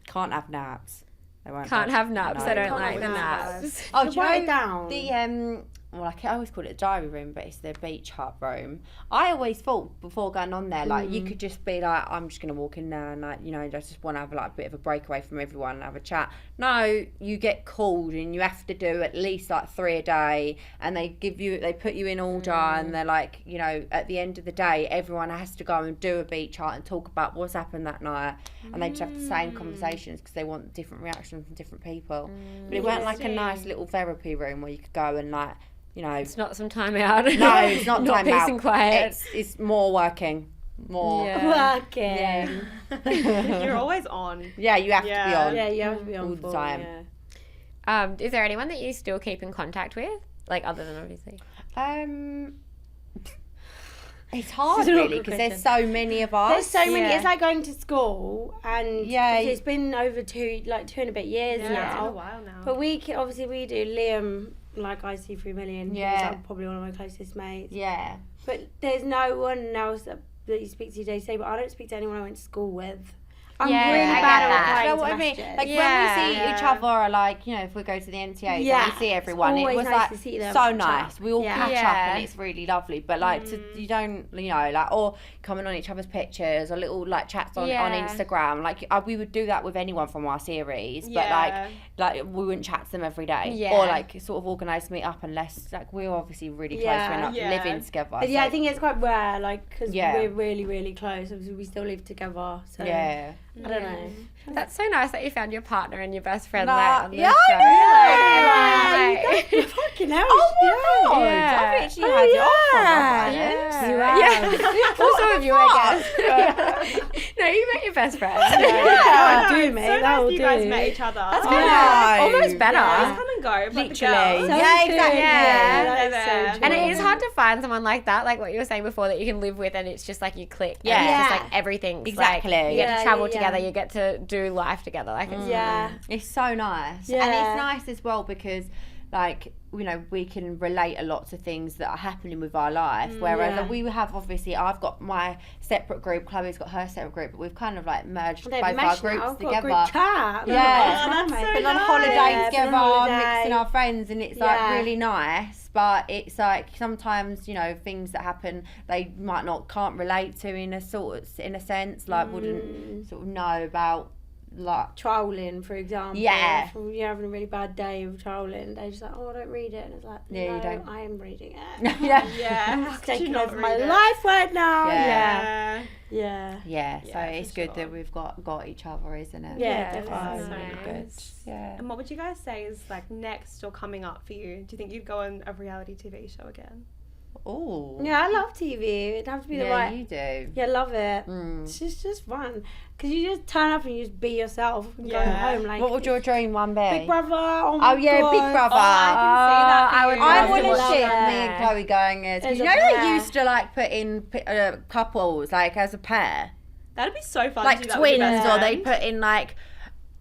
Can't have naps. They won't Can't have naps. No. I don't Can't like have the naps. naps. Oh, So do you write know it down. well, I always call it a diary room, but it's the beach hut room. I always thought before going on there, like you could just be like, I'm just gonna walk in there and like, you know, I just want to have like a bit of a breakaway from everyone and have a chat. No, you get called and you have to do at least like 3 a day, and they put you in order, and they're like, you know, at the end of the day, everyone has to go and do a beach hut and talk about what's happened that night, and they just have the same conversations because they want different reactions from different people. But it weren't like a nice little therapy room where you could go and like, you know, It's not some time out. no, it's not time peace out. and quiet. It's more working, more. Working. You're always on. Yeah, you have to be on. Yeah, you have to be on all the full, time. yeah. Is there anyone that you still keep in contact with? Like, other than obviously. It's hard It's an really awkward because there's question. so many of us. There's so many. Yeah. It's like going to school, and Yeah. it's been over 2 and a bit years Yeah, it's been a now. while now. But we do Liam, like I see 3 million. Yeah. He's like probably one of my closest mates. Yeah. But there's no one else that you speak to day to day. But I don't speak to anyone I went to school with. I'm Yeah, really I bad get at that. replying You know to what I mean? messages. Like Yeah. when we see each other, like, you know, if we go to the NTAs Yeah. and we see everyone, It's it always was nice like to see them, so catch nice. up. We all Yeah. catch up Yeah. and it's really lovely. But like, you don't, you know, like, or comment on each other's pictures or little like chats on Yeah. Instagram. Like we would do that with anyone from our series, but Yeah. like we wouldn't chat to them every day, Yeah. or like sort of organise to meet up unless like we're obviously really close. Yeah. We're not Yeah. living together. But yeah, so- I think it's quite rare, like, because Yeah. we're really, really close. Obviously, we still live together. So yeah. I don't know. That's so nice that you found your partner and your best friend Nah, like, on this yeah, show. I Like, Fucking hell. Oh my god! Yeah. I've actually had it off on my yeah. You Yeah. Also of you, I guess. No, you met your best friend. Yeah, I do, know, mate. So That nice will you guys do. met each other. That's I kind know. of almost better. Just come and go. Like the Literally. girls. Yeah, exactly. Yeah. That They're is there. so And true. it is hard to find someone like that, like what you were saying before, that you can live with and it's just like you click. And Yeah. it's just Yeah. like everything's Exactly. like, you get Yeah, to travel yeah, together, yeah. you get to do life together. Like it's Yeah. It's so nice. Yeah. And it's nice as well because, like, you know, we can relate a lot to things that are happening with our life. Whereas Yeah. we have, obviously, I've got my separate group, Chloe's got her separate group, but we've kind of like merged They've both our meshed groups now. I've got a together. group chat. Yeah. Oh, that's mate. so Been on nice. holiday Yeah, together, been on holiday. mixing our friends, and it's Yeah. like really nice. But it's like sometimes, you know, things that happen they can't relate to in a sense, like wouldn't sort of know about, like. Trolling, for example. Yeah. If you're having a really bad day of trolling, they're just like, oh, I don't read it. And it's like, Yeah, no, you don't. I am reading it. Yeah. Yeah. I'm How could taking you not over my read it? life right now. Yeah. Yeah. Yeah. Yeah. So Yeah, it's for good sure. that we've got each other, isn't it? Yeah, that's definitely. so Really good. nice. Yeah. And what would you guys say is like next or coming up for you? Do you think you'd go on a reality TV show again? Oh. Yeah, I love TV. It'd have to be the Yeah, right. you do. Yeah, love it. Mm. It's just fun. Because you just turn up and you just be yourself and go Yeah. home. Like, What would your dream one be? Big Brother. Oh, my Oh yeah, God. Big Brother. I can see that for I would you. love I to want to watch ship that. me and Chloe going as, As you a know, they pair. used to like put in couples like as a pair, That'd be so fun. to like do that with your twins, best or they friend. put in like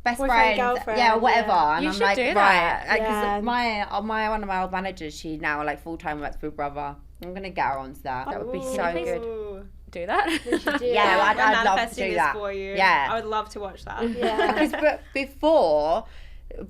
best Boyfriend, friends, girlfriend, yeah, or whatever. yeah. And You I'm should like, do right, that. because Yeah. my one of my old managers, she now like full time works with Big Brother. I'm gonna get her onto that. That would be Ooh. so Please. good. Ooh. Do that. We should do Yeah, that. I'd love to manifesting do this that. for you. Yeah. I would love to watch that. Yeah. Because before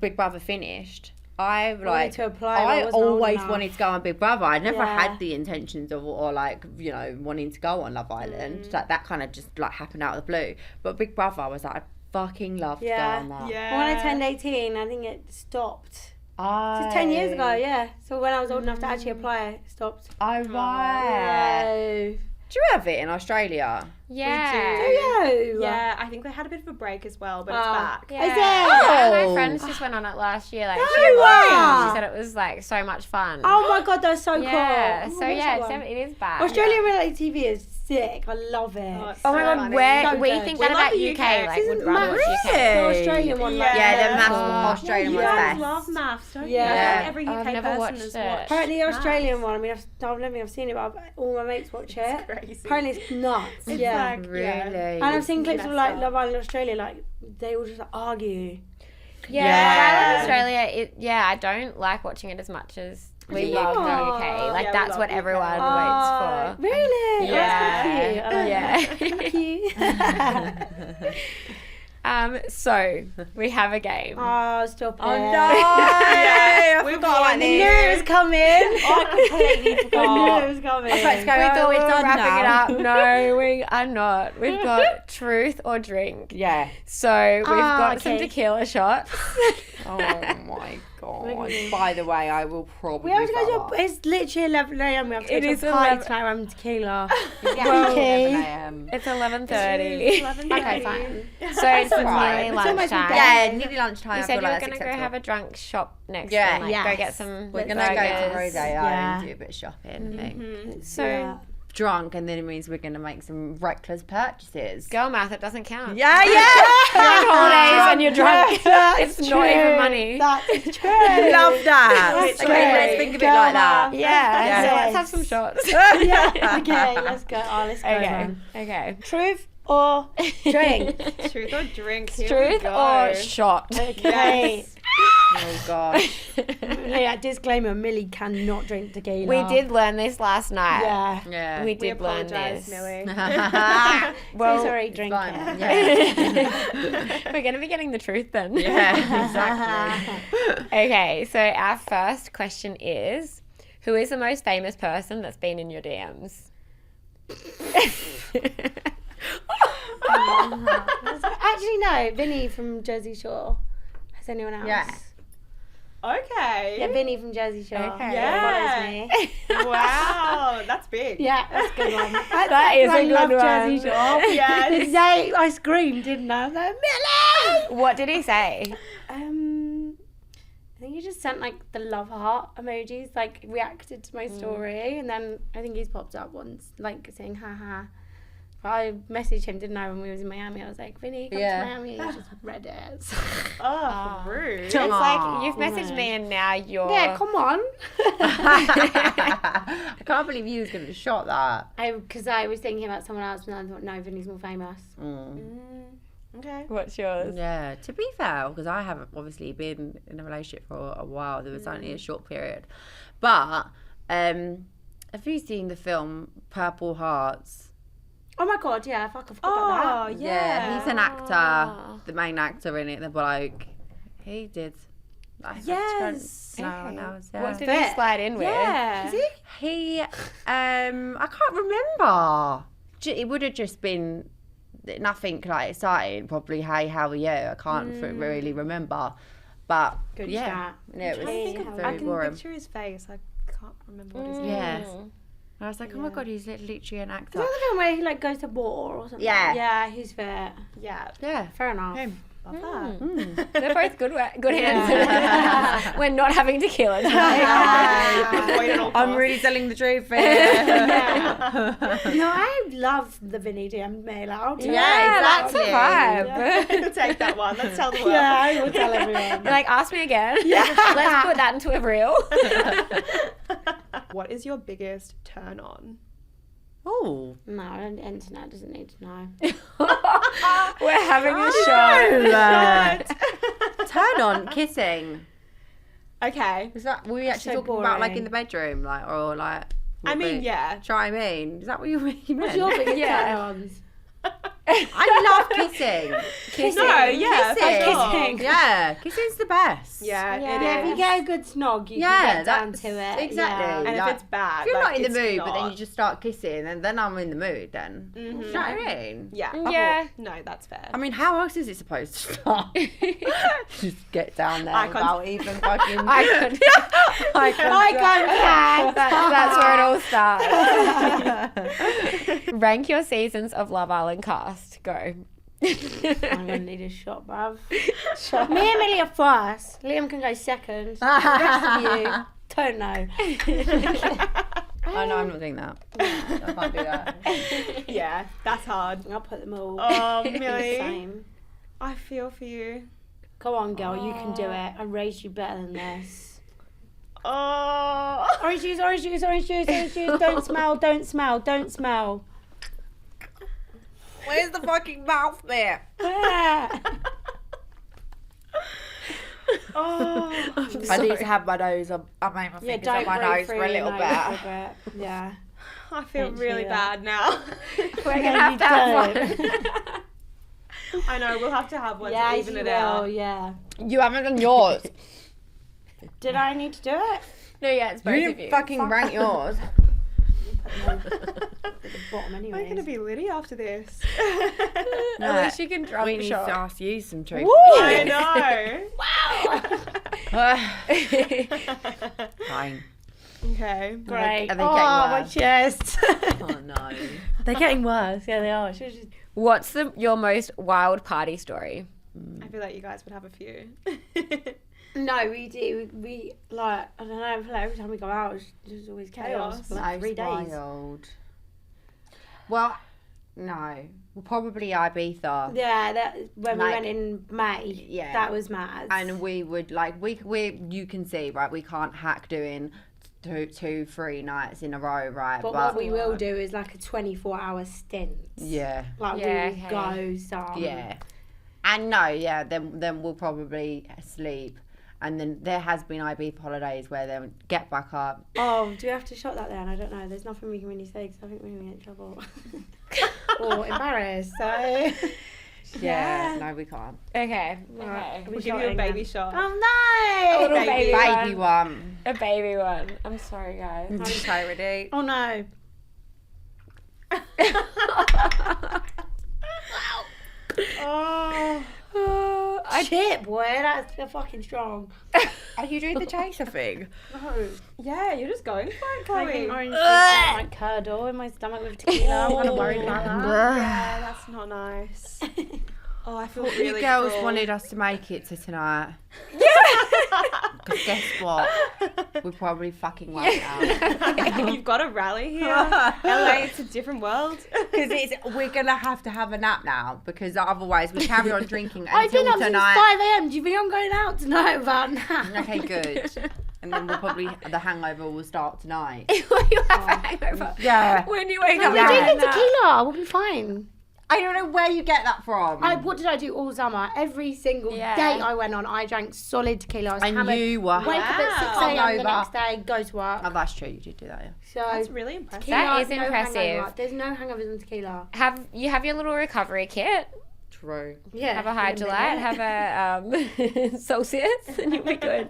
Big Brother finished, I like to apply, but I I wasn't old always enough. wanted to go on Big Brother. I never Yeah. had the intentions of or like, you know, wanting to go on Love Island. Like that kind of just like happened out of the blue. But Big Brother, I was like, I fucking love to Yeah. go on that. Yeah. When I turned 18, I think it stopped. Oh. Just 10 years ago, yeah. So when I was old enough to actually apply, it stopped. Oh right. Oh. Do you have it in Australia? Yeah. Do you? Yeah, I think they had a bit of a break as well, but it's Oh. back. Yeah. Is it? One of Oh. my friends just went on it last year. Like, No she way. said it was like so much fun. Oh my god, that's so yeah. cool. So Oh, yeah, what's that one? it is back. Australian reality TV is sick. I love it. Oh, it's Oh my so god, funny. where So we good. think We that love about the UK, UK. like This would is rather watch massive. UK. The Australian one, like, Yeah, the yeah. Australian You one's guys best. love maths, don't Yeah. you? I feel like every I've UK never person watched has it. watched Apparently the maths. Australian one, I mean, don't let me have seen it, but all my mates watch it. It's crazy. Apparently it's nuts. It's yeah. like, Really? And I've seen clips of messed like up. Love Island Australia, like they all just like, argue. Yeah, Yeah. Love Island Australia. I don't like watching it as much as we you love the not? UK. Like Yeah, we that's love what the UK. everyone Oh, waits for. really? Yeah. Oh, that's kind of cute. I like Yeah. that. Thank you. So we have a game. Oh, stop it. Oh no! I We've forgot got about I knew it was this. coming. I completely forgot. I knew it was coming. Let's go. We thought we're we were done wrapping now. it up. No, we are not. We've got truth or drink. Yeah. So we've got some okay. tequila shots. Oh my god. By the way, I will probably. We have to go throw up. to. It's literally 11 a.m. We have to It go is to a party 11. tonight. I'm tequila. Yeah, Okay. 11 a.m. It's 11:30. Okay, fine. So it's alright. nearly It's almost lunchtime. Yeah, nearly lunchtime. You I said feel you were like going that's to go have acceptable. a drunk shop next. Yeah. and, like, go Yes. get some. We're gonna go to burgers. Rodeo Yeah. and do a bit of shopping. Thing. So Yeah. Drunk, and then it means we're gonna make some reckless purchases. girl math, it doesn't count. Yeah, yeah. You're on holidays and you're drunk. That's It's not even true. money. That's true. Love that. That's Okay, great. let's think of it Girl like math. that. Yeah. Yeah. So let's have some shots. Yeah. Okay, let's go. Oh, let's go. Okay. man. Okay. Truth or drink? Truth or drink? Here we Truth go. or shot? Okay. Yes. Oh gosh. Yeah, disclaimer, Millie cannot drink tequila. We did learn this last night. Yeah. Yeah. We We did learn apologise, this. Millie. Well, So sorry, drink Fine. it. Yeah. We're going to be getting the truth then. Yeah, exactly. Okay, so our first question is, who is the most famous person that's been in your DMs? Actually, no. Vinny from Jersey Shore. Has anyone else? Yeah. Okay. Yeah, Vinny from Jersey Shore. Okay. Yeah. Follows me. Wow, that's big. Yeah, that's a good one. That is I a good love one. Jersey Shore. Yes. The day I screamed, didn't I? I was like, Millie! What did he say? I think he just sent like the love heart emojis, like reacted to my story, and then I think he's popped up once, like saying haha. But I messaged him, didn't I, when we was in Miami? I was like, Vinny, come Yeah. to Miami. He just read it. Oh, rude. It's like, you've messaged me and now you're... Yeah, come on. I can't believe you was gonna shot that. Because I was thinking about someone else, and I thought, no, Vinny's more famous. Okay. What's yours? Yeah, to be fair, because I haven't obviously been in a relationship for a while. There was only a short period, but have you seen the film Purple Hearts? Oh my god, yeah, fuck, I forgot Oh, about that. yeah. He's an actor, the main actor in it, the bloke. He did. Yes. No one else. Yeah. What did he slide in with? Yeah. He, I can't remember. It would have just been nothing like exciting. Probably, hey, how are you? I can't really remember. But Good yeah, chat. yeah, it was I think very I can boring. picture his face. I can't remember what his name Yeah. is. I was like, oh my god, he's literally an Is actor. that the film where he like goes to war or something? Yeah. Yeah, he's fit. Yeah. Yeah. Fair enough. Him. Love that. They're both good answers. We're not having tequila tonight. Avoid at all I'm costs. really telling the truth here. No, I love the Vinny DM mail out. Yeah, that's a exactly. vibe. Take that one. Let's tell the world. Yeah, I will tell everyone. You're like, ask me again. Yeah. Let's put that into a reel. What is your biggest turn on? Oh. No, the internet doesn't need to know. We're having a show. Turn on kissing. Okay. Is that were we actually So talking about like boring. in the bedroom, like or like? I mean, yeah. Do you know what I mean? Is that what you meant? What's your biggest Yeah. turn-ons? I love kissing. Kissing. No, yeah, for Kissing. sure. Kissing. Yeah, kissing's the best. Yeah, Yeah, if you it is. get a good snog, you Yeah, can get down that's to it. exactly. Yeah. And Like, if it's bad, If you're like, not in the it's mood, but then not. you just start kissing, and then I'm in the mood. Then do you know what I mean? Yeah. Yeah. No, that's fair. I mean, how else is it supposed to start? Just get down there Eye without even fucking. I can't. That's where it all starts. Rank your seasons of Love Island cast. Go. I'm gonna need a shot, bruv. Me and Millie are first. Liam can go second. The rest of you don't know. I know I'm not doing that. I can't do that. Yeah, that's hard. I'll put them all Oh, the Millie. same. I feel for you. Go on, girl, you can do it. I raised you better than this. Oh. Orange juice, orange juice, orange juice, orange juice. Don't smell, don't smell, don't smell. Where's the fucking mouth bit? Oh. I need to have my nose. I made my Yeah, fingers don't on my break nose through for a your little nose bit. for a bit. Yeah. I feel Don't really do bad now. We're gonna have to have one. I know, we'll have to have one Yeah, to you even it will, out. yeah. You haven't done yours. Did I need to do it? No, yeah, it's both You of didn't you. fucking rank yours. At the bottom I'm anyway. going to be litty after this. At least you can drop We a need shot. to ask you some truth. I know. Fine. Okay. Great. Are they getting my worse? chest. Oh no. They're getting worse. Yeah, they are. What's your most wild party story? I feel like you guys would have a few. No, we do. We like, I don't know, I feel like every time we go out, it's just always chaos. For like 3 days. Wild. Well, no. Well, probably Ibiza. Yeah, that when we Like, went in May. yeah. That was mad. And we would like we you can see, right, we can't hack doing 2-3 nights in a row, right? but what we will do is like a 24-hour stint. Yeah. Like Yeah, we will okay. go some. Yeah. And no, yeah, then we'll probably sleep. And then there has been Ibiza holidays where they'll get back up. Oh, do we have to shot that then? I don't know. There's nothing we can really say because I think we're going to get in trouble. Or embarrassed, so... Yeah, no, we can't. Okay. Right. We'll give you a baby shot. Oh no! A little Baby. Baby one. A baby one. I'm sorry, guys. I'm sorry. Oh no. Oh. Shit, boy, that's fucking strong. Are you doing the chaser thing? No. Yeah, you're just going for it, Taking Chloe. orange juice out my curdle in my stomach with tequila. I'm kind of worried about that. Yeah, that's not nice. Oh, I feel really You girls cruel. wanted us to make it to tonight. Because guess what? We probably fucking won't out. You've got to rally here. LA, it's a different world. Because we're going to have a nap now. Because otherwise we carry on drinking I've been until up tonight. since 5 a.m. Do you think I'm going out tonight without nap? Okay, good. And then we'll probably, the hangover will start tonight. Will you have a hangover? Yeah. When you wake No, up. we're Yeah. drinking tequila. We'll be fine. I don't know where you get that from. What did I do all summer? Every single Yeah. date I went on, I drank solid tequila. I was And hammered. you were Wake up at 6 Wow. a.m. the Hungover. next day, go to work. Oh, that's true. You did do that, yeah. So That's really impressive. tequila, That is no impressive. hangover. There's no hangovers on tequila. Have your little recovery kit? True. Yeah. Have a in minute. Hydrolite, have a Celsius, and you'll be good.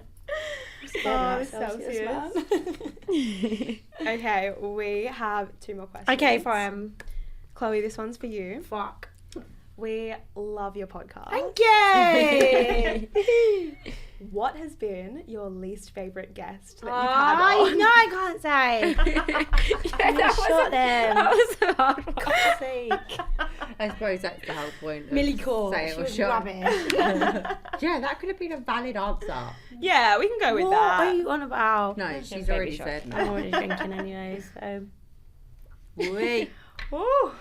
Yeah, Oh, Celsius, Celsius. Okay, we have 2 more questions. Okay, fine. Chloe, this one's for you. Fuck. We love your podcast. Thank you. What has been your least favourite guest that you've I had on? know I can't say. Yeah, Shot them. that was a hard one. God's sake. I suppose that's the whole point. of Millie Court. say it She or was shot. rubbish. Yeah, that could have been a valid answer. Yeah, we can go with What that. are you on about? No, she's baby already shot. said I'm no. already drinking anyway, so. Wait. Ooh.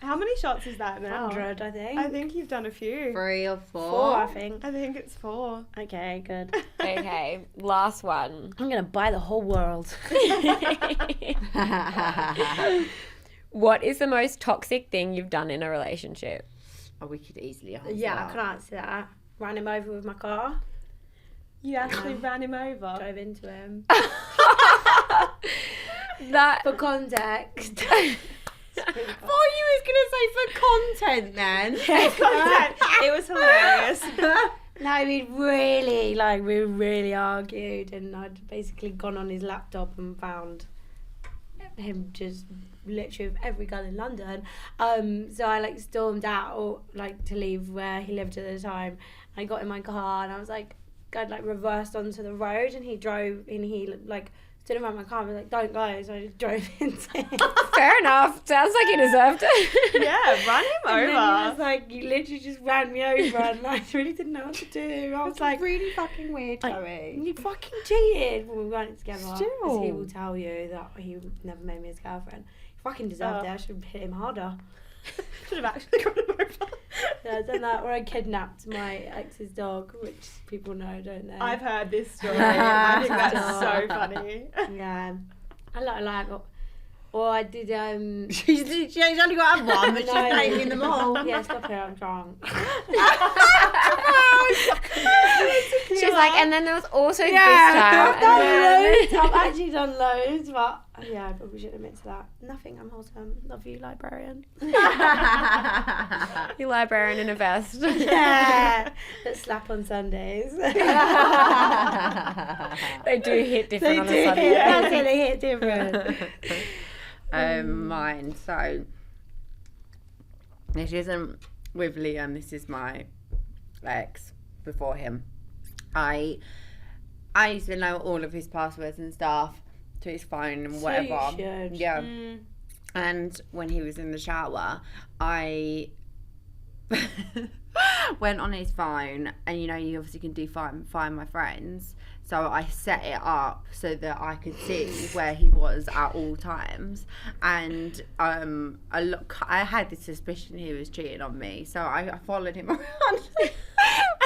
How many shots is that now? 100, I think. I think you've done a few. 3 or 4. 4, I think. I think it's 4. Okay, good. Okay, last one. I'm gonna buy the whole world. What is the most toxic thing you've done in a relationship? Oh, we could easily answer Yeah, I that. can answer that. Ran him over with my car. You actually ran him over. Drove into him. That For context. thought you was going to say for content then. It was hilarious. No, we really argued, and I'd basically gone on his laptop and found him just literally with every girl in London. So I stormed out to leave where he lived at the time. I got in my car and I was I'd reversed onto the road, and he drove and he stood around my car and was like, "Don't go," so I just drove into him. fair enough. Sounds like he deserved it. Yeah, run him And then he over. was you literally just ran me over, and I really didn't know what to do. I was like, really fucking weird, like, Chloe. you fucking cheated. Well, we weren't together. 'Cause Still. he will tell you that he never made me his girlfriend. He fucking deserved it. I should have hit him harder. Should have actually run him over. Yeah, I done that. Or I kidnapped my ex's dog, which people know, don't they? I've heard this story. I think that's so funny. Yeah. I like. Or I did. She's only got one, but she's No. naming them all. Yeah, stop it. I'm drunk. She's like, and then there was also this I've time. done and loads. then- I've actually done loads, but yeah, I probably shouldn't admit to that. Nothing. I'm wholesome. Love you, librarian. You librarian in a vest. Yeah. Let's slap on Sundays. They do hit different on a do. Sunday. That's it. They hit different. Mine. So this isn't with Liam. This is my ex before him. I used to know all of his passwords and stuff to his phone and whatever. you should. Yeah. And when he was in the shower, I went on his phone, and you obviously can do find my friends. So I set it up so that I could see where he was at all times, and I had this suspicion he was cheating on me, so I followed him around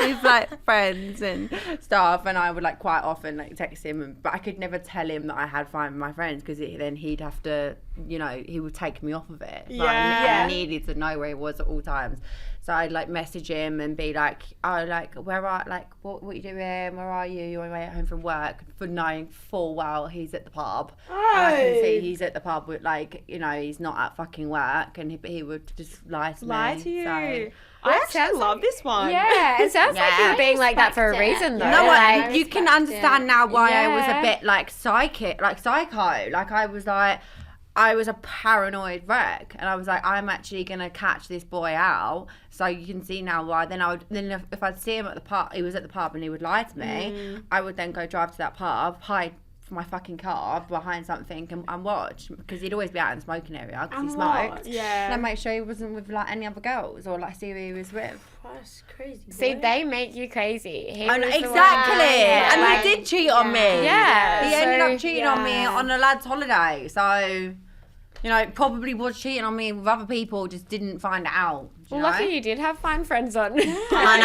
with like friends and stuff, and I would like quite often like text him, but I could never tell him that I had find my friends, because then he'd have to, he would take me off of it. Yeah. And I needed to know where he was at all times. So I'd like message him and be like, oh, like, what are you doing? Where are you? You're on your way home from work, for knowing full well he's at the pub. Oh. And I can see he's at the pub with he's not at fucking work, and he would just lie to me. Lie to you. So, I actually love this one. Yeah, it sounds like you were being like that for a reason, though. no, like, you can understand now why I was Yeah. a bit like psycho. Like I was a paranoid wreck, and I was like, I'm actually gonna catch this boy out. So you can see now why. Then if I'd see him at the pub, he was at the pub and he would lie to me. I would then go drive to that pub, hide my fucking car behind something, and watch, because he'd always be out in the smoking area because he smoked. Yeah. And I'd make sure he wasn't with like any other girls, or like see who he was with. That's crazy. See, boy. they make you crazy. He And was the exactly, one- yeah, and like- he did cheat on me. Yeah, he ended so- up cheating on me on a lad's holiday. So, probably was cheating on me with other people, just didn't find it out. Well, lucky you did have fine friends on. I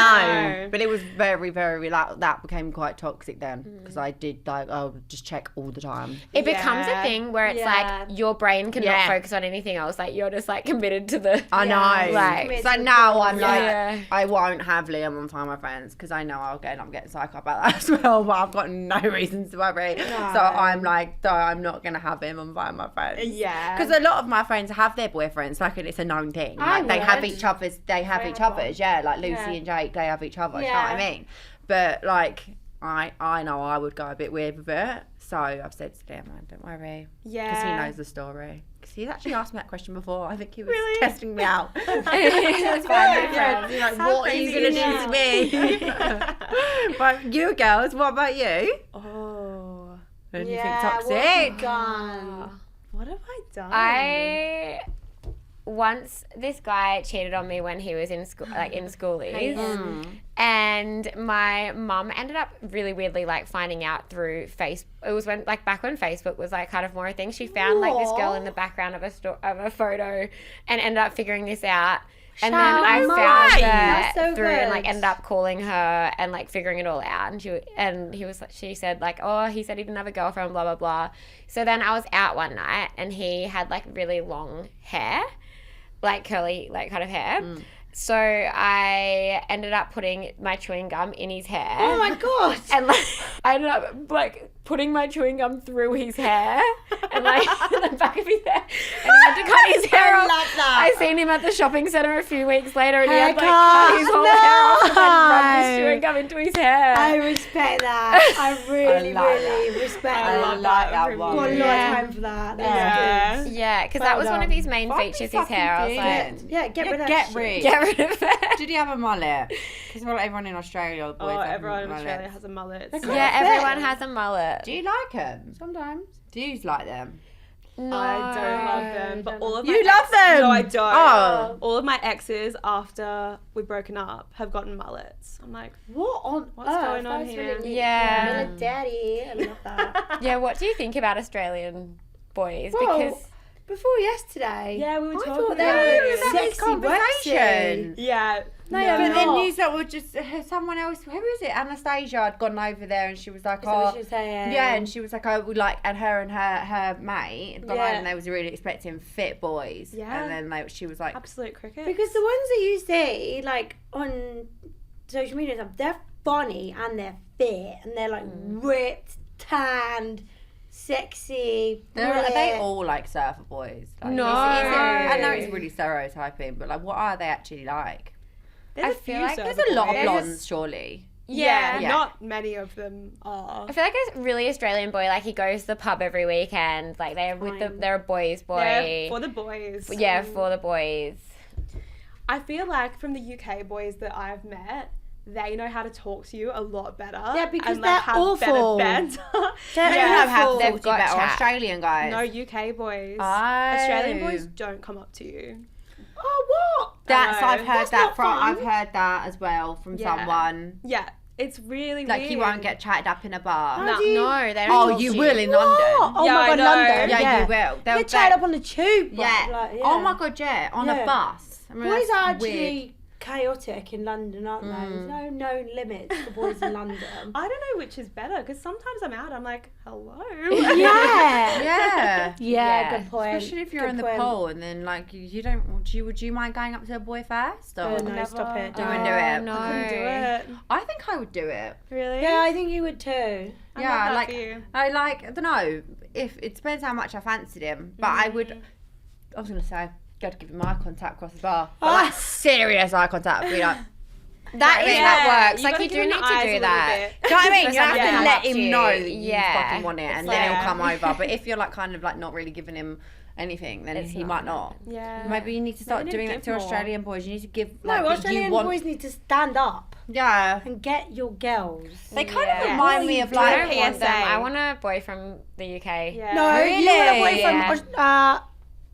know, but it was very, very that became quite toxic then, because I did I would just check all the time. It becomes a Yeah. thing where it's Yeah. like your brain cannot Yeah. focus on anything else. Like you're just like committed to the. I know. Like- So now I'm like, Yeah. I won't have Liam on Find My Friends, because I know I'll end up getting psycho about that as well. But I've got no reasons to worry. So I'm like, no, I'm not gonna have him on Find My Friends. Yeah. Because a lot of my friends have their boyfriends, like it's a known thing. I Like they have would. each other's. They have each other's. Yeah, like Lucy and Jake, they have each other. You know what I Yeah. mean? But like, I know I would go a bit weird with it. So I've said to Liam, don't worry. Yeah. Because he knows the story. Because he's actually asked me that question before. I think he was Really? testing me out. That's fine. Yeah, he's like, How what are you crazy going to is do to me? But you girls, what about you? Oh. Anything Yeah, toxic? what have you done? What have I done? Once this guy cheated on me when he was in school, like in schoolies, and my mum ended up really weirdly like finding out through Facebook. It was back when Facebook was like kind of more a thing. She found like this girl in the background of a photo, and ended up figuring this out. And then I found her That's so through and like good. ended up calling her and like figuring it all out. And she said like, oh, he said he didn't have a girlfriend, blah blah blah. So then I was out one night and he had like really long hair, like curly, like kind of hair. So I ended up putting my chewing gum in his hair. Oh my god! And like I ended up like putting my chewing gum through his hair and like in the back of his hair, and he had to cut his hair off. love that. I seen him at the shopping centre a few weeks later, and he had like Haircut. cut his whole hair off and rubbed his chewing gum into his hair. I respect that. I really, like really respect I that. love like that that from one. Got a you. lot Yeah. of time for that. Yeah. That's Yeah, because Well that was one of done. his main Fucking features, his hair. I was like, good. Yeah, get rid of that Get shit. rid. get rid of it. Did he have a mullet? Because everyone in Australia, the boys Oh, have everyone in mullets. Australia has a mullet. They're so- cool. Yeah, Fair. everyone has a mullet. Do you like them? Sometimes. Do you like them? No. I don't love them, but all of my You love them? No, I don't. Oh. All of my exes after we've broken up have gotten mullets. I'm like, What on What's earth? going on That's here? really neat. Yeah. Little daddy. I love that. Yeah, what do you think about Australian boys? Well, Because before yesterday. yeah, we were I talking thought about they Yeah, we were was having this sexy, conversation. waxy. Yeah. No, no. I'm But then not. you thought, well, just someone else. Who is it? Anastasia had gone over there, and she was like, Is that what "Oh, she was saying? yeah," and she was like, "Oh, we like," and her mate had gone Yeah. over, and they was really expecting fit boys. Yeah. And then she was like, Absolute cricket. Because the ones that you see, like, on social media and stuff, they're funny and they're fit and they're like ripped, tanned, sexy. Are they brilliant. all like surfer boys? Like, No. I know it's really stereotyping, but like, what are they actually like? There's I a feel few like There's surfer a lot of boys. blondes, surely. Yeah, Yeah. not many of them are. I feel like a really Australian boy, like he goes to the pub every weekend. Like they're a boys' boy. They're for the boys. Yeah, for the boys. I feel like from the UK boys that I've met, they know how to talk to you a lot better. Yeah, because and, they're like, have awful. better banter. They're They have awful. They've got better chat. Australian guys. No UK boys. Oh. Australian boys don't come up to you. Oh, what? That's No, I've heard that's that not from. fun. I've heard that as well from Yeah. someone. Yeah, it's really Like weird. you won't get chatted up in a bar. How No. do you... No, they don't. Oh, talk you to will in London. Oh Yeah, my I god, know. London. Yeah, you will. They'll Get chatted up on the tube. Yeah. Like, yeah. Oh my god, yeah. On Yeah. a bus. I mean, Boys that's are actually weird. chaotic in London, aren't they? There's no known limits for boys in London. I don't know which is better because sometimes I'm out, I'm like, hello. Yeah. Yeah. Yeah, good point. Especially if you're Good in the point. pool and then like you don't. Would you mind going up to a boy first? Or Oh, no, Never. stop it. You wouldn't do it. No. I couldn't do it. I think I would do it. Really? Yeah, I think you would too. I Yeah, love that like for you. I don't know if it depends how much I fancied him, but I would. I was gonna say, go to give him eye contact across the bar, but like serious eye contact. Be like, That is Yeah, that works. you Like gotta you give do him need the to eyes a do little that. bit. do you know what I mean? For You have someone to come let up to him you. know that you Yeah. fucking want it, and It's then he'll like- come over. But if you're like kind of like not really giving him anything, then It's he not might not. Yeah. Maybe you need to start Maybe doing that give to more. Australian boys. You need to give No, like that Australian you want. boys need to stand up Yeah, and get your girls. they kind Yeah. of remind What me are of you I like. don't want them. PSA. I want a boy from the UK. Yeah. No, Really? you want a boy Yeah. from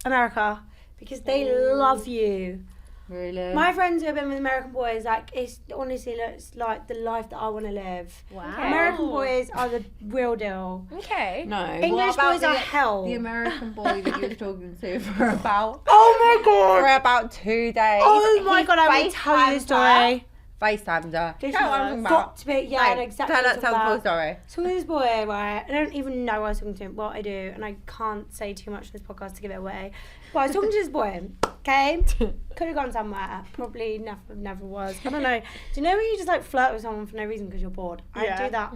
America because they love you. Really? My friends who have been with American boys, like, it's honestly looks like the life that I want to live. Wow. American boys are the real deal. Okay. No. English What about boys are hell. The American boy that you were talking to for about Oh my god! for about 2 days. Oh my He god, I will tell you the story. FaceTimed her. This Know what I'm has talking got about? to be, yeah, I know No, exactly tell what that I'm tell the full about. story. So this boy, right, I don't even know I was talking to him, what I do, and I can't say too much on this podcast to give it away. But I was talking to this boy, okay? Could have gone somewhere, probably never was. I don't know. Do you know when you just like flirt with someone for no reason because you're bored? I Yeah. do that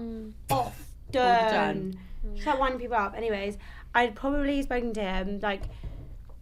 often. Just like winding people up. Anyways, I'd probably spoken to him like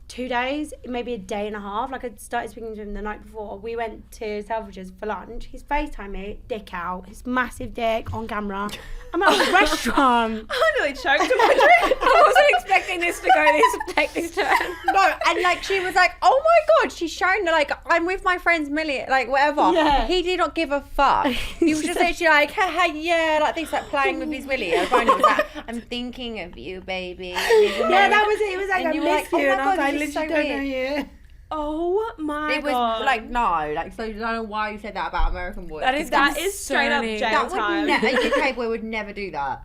2 days, maybe a day and a half. Like I'd started speaking to him the night before. We went to Selfridges for lunch. He's FaceTime me, dick out, his massive dick on camera. I'm at a restaurant. I nearly choked on my drink. I wasn't expecting this to go take this turn. No, and like she was like, "Oh my god," she's showing like I'm with my friends Millie, like whatever. Yeah. He did not give a fuck. He was just literally like, "Hey, yeah," like this, like playing with his Willy. And he was like, "I'm thinking of you, baby." Yeah, that was it. It was like, And I you were miss like, you. "Oh And my I was God, like, this is so literally don't know weird." you. Oh my It was god. like no, like so I don't know why you said that about American boys. That is that is straight up concerning. jail that would time. a UK boy would never do that.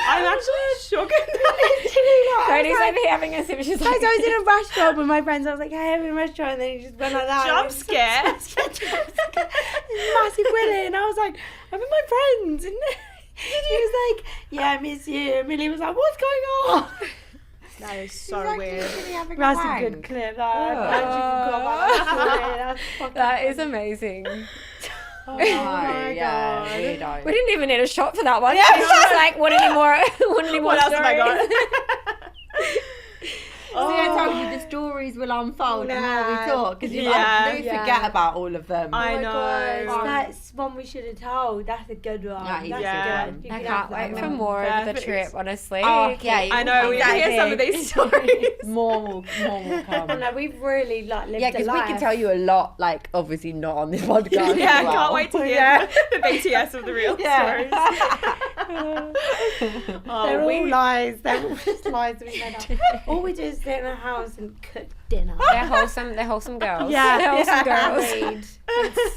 I'm actually shook. Tony's over here having a sip. She's Guys, like, I was in a restaurant with my friends. I was like, hey, I'm in a restaurant. And then he just went like that. Jump scare. Massive Willy. And I was like, I'm with my friends. And he was like, yeah, I miss you. And Millie was like, what's going on? That is so weird. That's a good clip. That I actually forgot about that. That's fucking that is funny. amazing. Oh my yeah, God. weirdo. We didn't even need a shot for that one. She's just like, want any more? Want any more What else have I stories? got? See, I told you the stories will unfold the more we Nah. talk because you Yeah. do forget about all of them. I Oh my know. God, that's one we should have told. That's a good one. Yeah, he's That's a a good good one. You I can can't have that wait for one. more of the Perfect. trip, honestly. Oh yeah, I know, we need to hear some of these stories. More will Oh, come. no, we've really like lived Yeah, a because we life. can tell you a lot. Like obviously not on this podcast. Yeah, I as well. can't wait to hear Yeah. the BTS of the real stories. Oh, They're we- all lies. They're all just lies that we made up. All we do is sit in a house and cook dinner. They're wholesome girls. Yeah, They're wholesome girls. Read and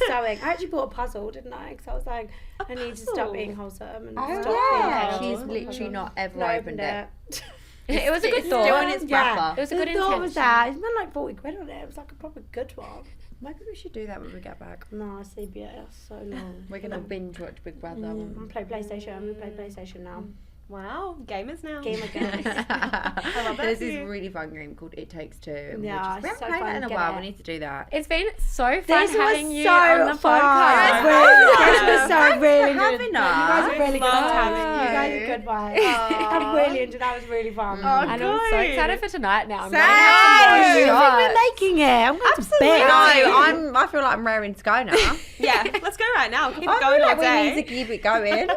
sewing. I actually bought a puzzle, didn't I? Because I was like, I need to stop puzzle? being wholesome and Oh stop yeah, being she's chaotic. literally not ever And I opened it. It was a good It's thought. still in its Yeah. wrapper. It was a good The thought was intention. that. It spent like 40 quid on it. It was like a proper good one. Maybe we should do that when we get back. No, CBS, so long. We're gonna binge watch Big Brother. I'm play PlayStation. I'm gonna play PlayStation now. Wow, gamers now. Gamer girls. I love that There's for this you. really fun game called It Takes Two. And Yeah, we haven't so played that fun. in a Get while. it. We need to do that. It's been so fun This having was you so on the fun. podcast. This was so Thanks really for good. having You guys us. are really good Love time. having You guys you. are good vibes. I really enjoyed. That was really fun. And I'm so good. excited for tonight now. I'm Same. ready to have some more We're shots. making it. I'm going to Absolutely. bed. I feel like I'm raring to go now. Yeah, let's go right now. Keep I it going feel all like we need to day. keep it going.